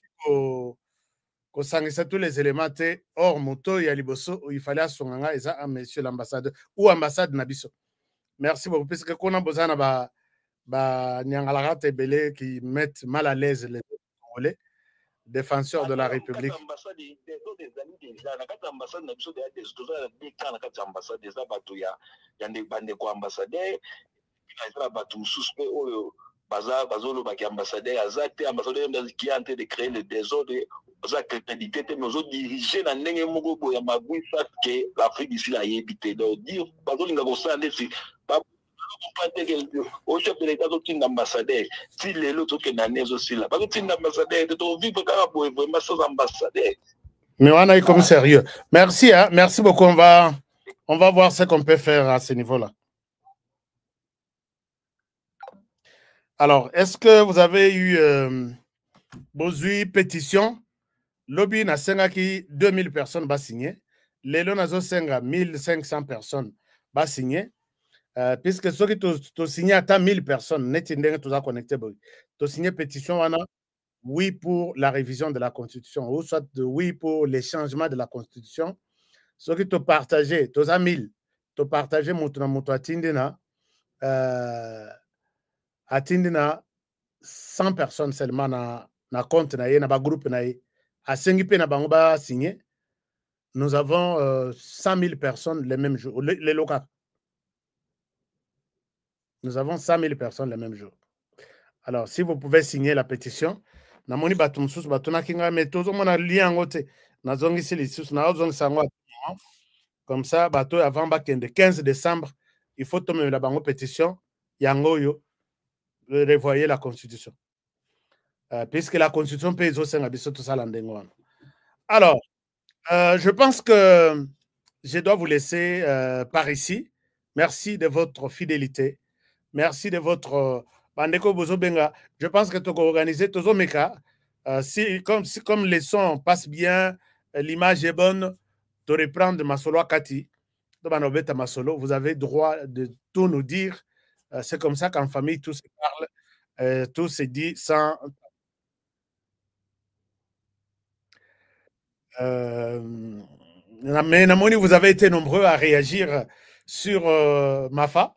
sangisa tous les éléments or moto ya liboso il fallait asonganga eza à monsieur l'ambassadeur ou ambassade nabiso. Merci beaucoup puisque kona Bozana ba nyangalaka tebele qui mettent mal à l'aise les Congolais défenseurs de la République. Qui est en train de créer le désordre, mais aux diriger dans l'Afrique d'ici a évité. Donc, dire, au chef de l'État, ambassadeur, si les autres qui n'ont aussi là, parce que l'ambassadeur, tu vivre vraiment sans ambassadeur. Mais on a eu comme sérieux. Merci, hein? Merci beaucoup. On va voir ce qu'on peut faire à ce niveau-là. Alors, est-ce que vous avez eu besoin pétition? Lobby na senga qui 2000 personnes va signer. Lelo na zo senga 1500 personnes va signer. Puisque ceux qui t'ont signé à 1000 personnes, net indenge tout ça connecté, t'ont signé pétition, oui pour la révision de la Constitution, ou soit oui pour les changements de la Constitution. Ceux qui t'ont partagé, t'ont à 1000, t'ont partagé mon atindina, atindina 100 personnes seulement na compte na na ba groupe na à 5 pe na bango ba signé. Nous avons 100 000 personnes les mêmes jours, les locaux. Nous avons 100 000 personnes le même jour. Alors, si vous pouvez signer la pétition, namoni batum sus batuna kinga metozo mona lien ngote nazongi sili sus na ozongi sangwa comme ça bato avant bakende 15 décembre, il faut tomber la bango pétition yangoyo revoyer la constitution. Puisque la constitution peut zo senga biso tout ça landengo. Alors, je pense que je dois vous laisser par ici. Merci de votre fidélité. Merci de votre Bandeko Bozobenga. Je pense que tu as organisé Tozomeka. Comme les sons passent bien, l'image est bonne, tu reprends Masolo Akati, Masolo, vous avez droit de tout nous dire. C'est comme ça qu'en famille, tout se parle, tout se dit sans. Mais Namoni, vous avez été nombreux à réagir sur Mafa.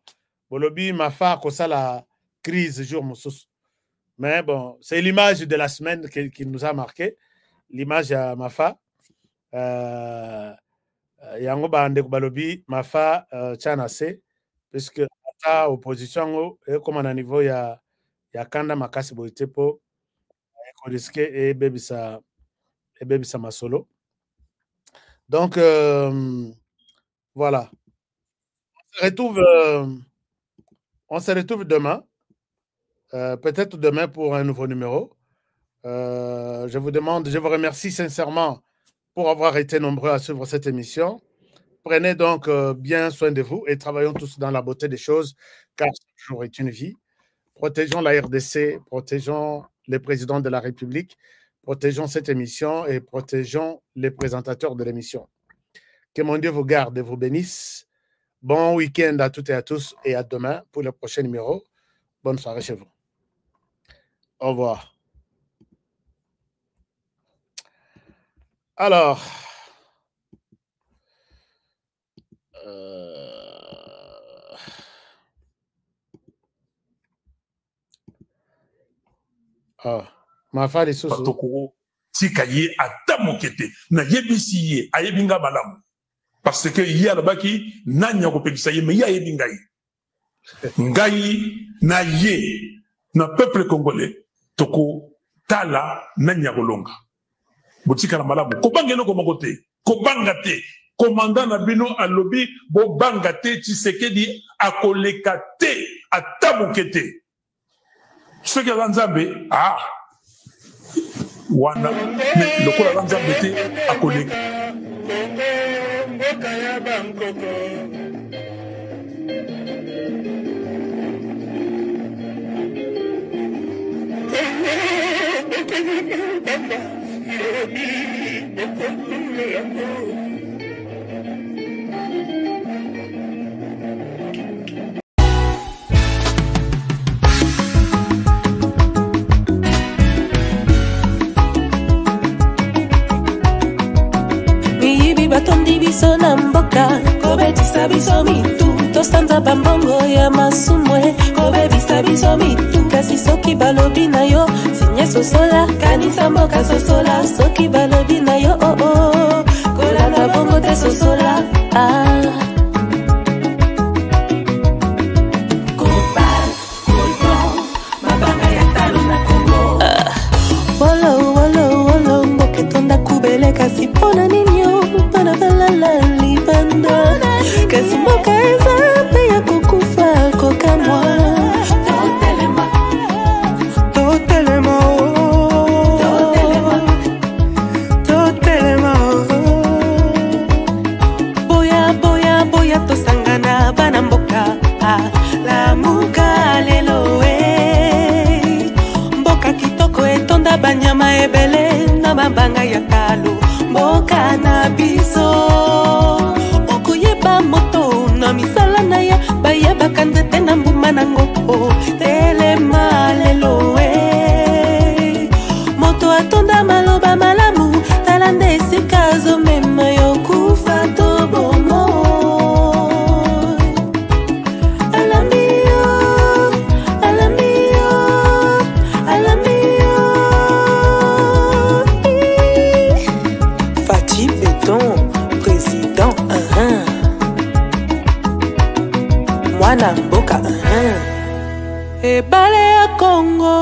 Bolobi Mafa kosa la crise jour Moussous. Mais bon, c'est l'image de la semaine qui nous a marqué. L'image à Mafa. Yango bande balobi Mafa Tchanase. Puisque la opposition est comme à niveau il y a Kanda Makasi Boitepo. Risque et Bebisa Masolo. Donc, voilà. On se retrouve demain. Peut-être demain pour un nouveau numéro. Je vous remercie sincèrement pour avoir été nombreux à suivre cette émission. Prenez donc bien soin de vous et travaillons tous dans la beauté des choses, car ce jour est une vie. Protégeons la RDC, protégeons les présidents de la République, protégeons cette émission et protégeons les présentateurs de l'émission. Que mon Dieu vous garde et vous bénisse. Bon week-end à toutes et à tous et à demain pour le prochain numéro. Bonne soirée chez vous. Au revoir. Alors, Mafa les sous. Tikaye ata mokete na yebisi ye ayebinga malamu parce que il y a là-bas qui nanya ko pekisa ye mais ya yebinga ye ngai na ye na peuple congolais toko tala nanya kolonga botika na malamu ko bangeno ko makote ko bangate commandant na bino alobi bo bangate Tshisekedi akoleka te ata mokete ce que l'anzambe wana mais le kola l'anzambe te akoleka Batondi biso na mboka kobetisa biso mitu tosanza bambongo ya masumwe kobebisa biso mitu kasi soki balobi na yo sinye sosola kanisa mboka sosola soki balobi na yo kolanda bongo te sosola mabanga ya talo na Kongo wolo mboke tonda kubele kasi pona nini libanda kasi mboka eza pe ya kokufa kokamwa totelema boya tosangana bana mboka lamuka lelo mboka kitoko etonda banyama ebele na mabanga ya talo mboka na biso okoyeba moto na misala na ya bayebaka nzete na mbuma nango telema lelo moto atonda maloba malamu tala nde esika azomema yokufa to bomo mwana mboka ebale ya Kongo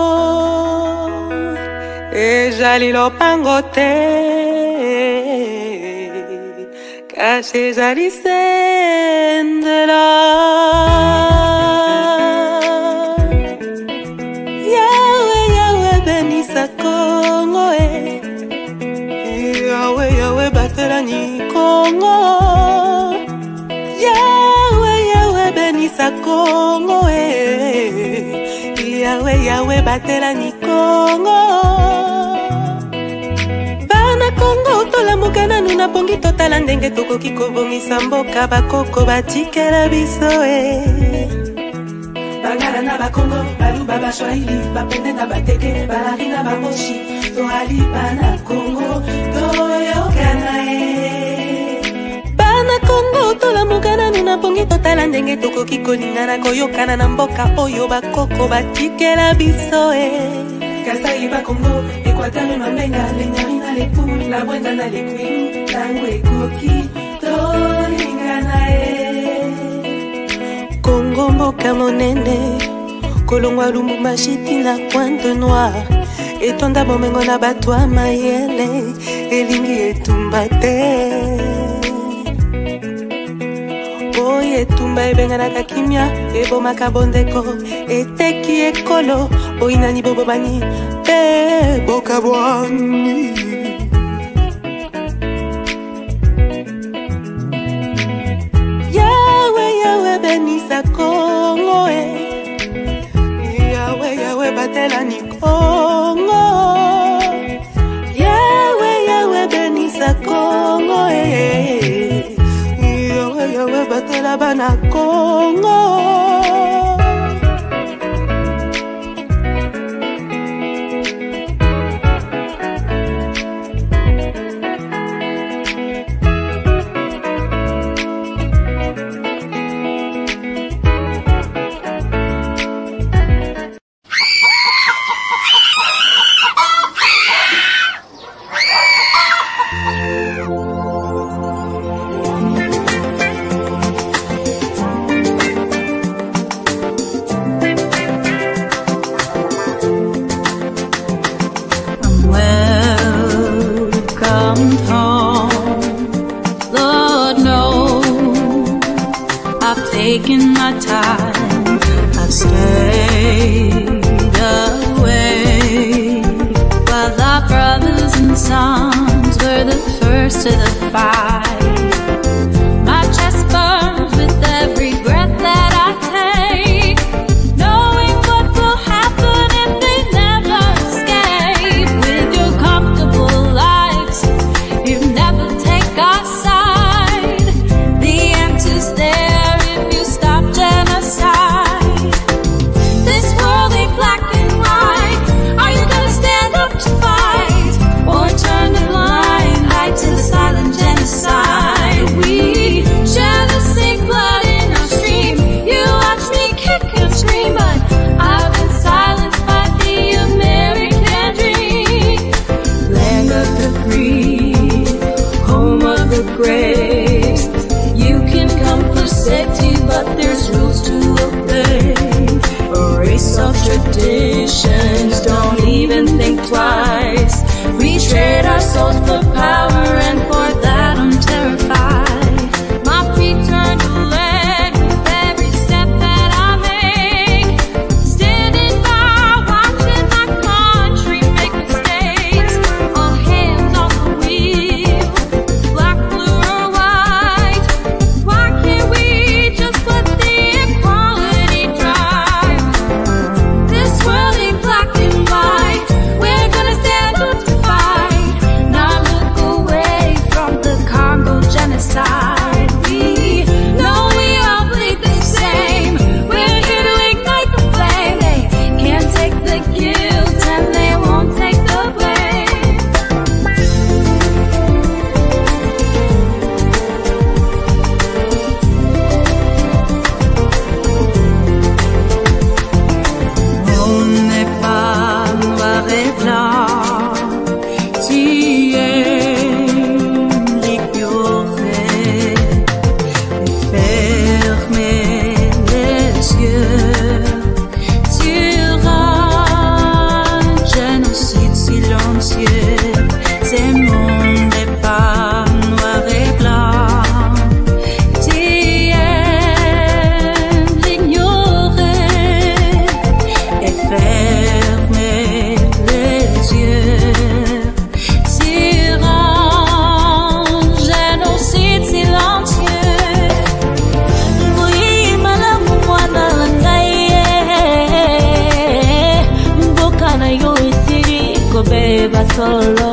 ezali lopango te kasi ezali sendela yawe benisa Kongo yawe batelani Kongo yawe benisa Kongo yawe batelani Kongo bana Kongo tolamuka nanu na bongi totala ndenge tokoki kobongisa mboka bakoko batikela biso bangala na bakongo baluba bashwahili bapende na bateke balari na bamoshi toali bana Kongo toyokana bana Kongo tolamuka nuna pongi totala ndenge tokoki kolingana koyokana na mboka oyo bakoko batikela biso Kasai Bakongo, Équateur Mamenga, Lenyari na lepu, la Bwenda na lekwilu, tango ekoki tolingana Kongo mboka monene, kolongwa Lumumba Shiti na Pointe Noire, etonda bomengo na batwa mayele, elingi etumba te. Oye etumba ebenganaka kimia, ebomaka bondeko, eteki ekolo, oinani bobobani, boka bwani. Yawe benisa Kongo Yawe batela ni Kongo Yawe benisa Kongo Yawe batela bana Kongo taken my time, I've stayed away, while our brothers and sons were the first to the fight. My chest burns with every breath that I take, knowing what will happen if they never escape. With your comfortable lives, you never take our side. The answer's there. Stop genocide. This world ain't black and white. Are you gonna stand up to fight, or turn a blind eye to the silent genocide? We share the same blood in our stream. You watch me kick and scream, but I've been silenced by the American dream. Land of the free, home of the great. You can come for safety, but there's rules to obey. Erase all traditions, don't even think twice. We trade our souls for power, and for that I'm terrified. My feet turn to lead with every step that I make. Standing by, watching my country make mistakes. All hands on the wheel, black, blue or white. Why can't we just let the equality drive? This world ain't black and white. We're gonna stand up to fight, not look away from the Congo genocide. We know we all bleed the same. We're here to ignite the flame. They can't take the guilt and they won't take the blame. On n'est pas noir et blanc, tu es l'ignorer, fermer les yeux, tu rends génocide silencieux. Ces mondes n'est pas noir et blanc, tu aimes l'ignorer et fermer les yeux. Tu rends génocide silencieux. Oui, madame, mwana la ngai, mboka na yo esili kobeba solo.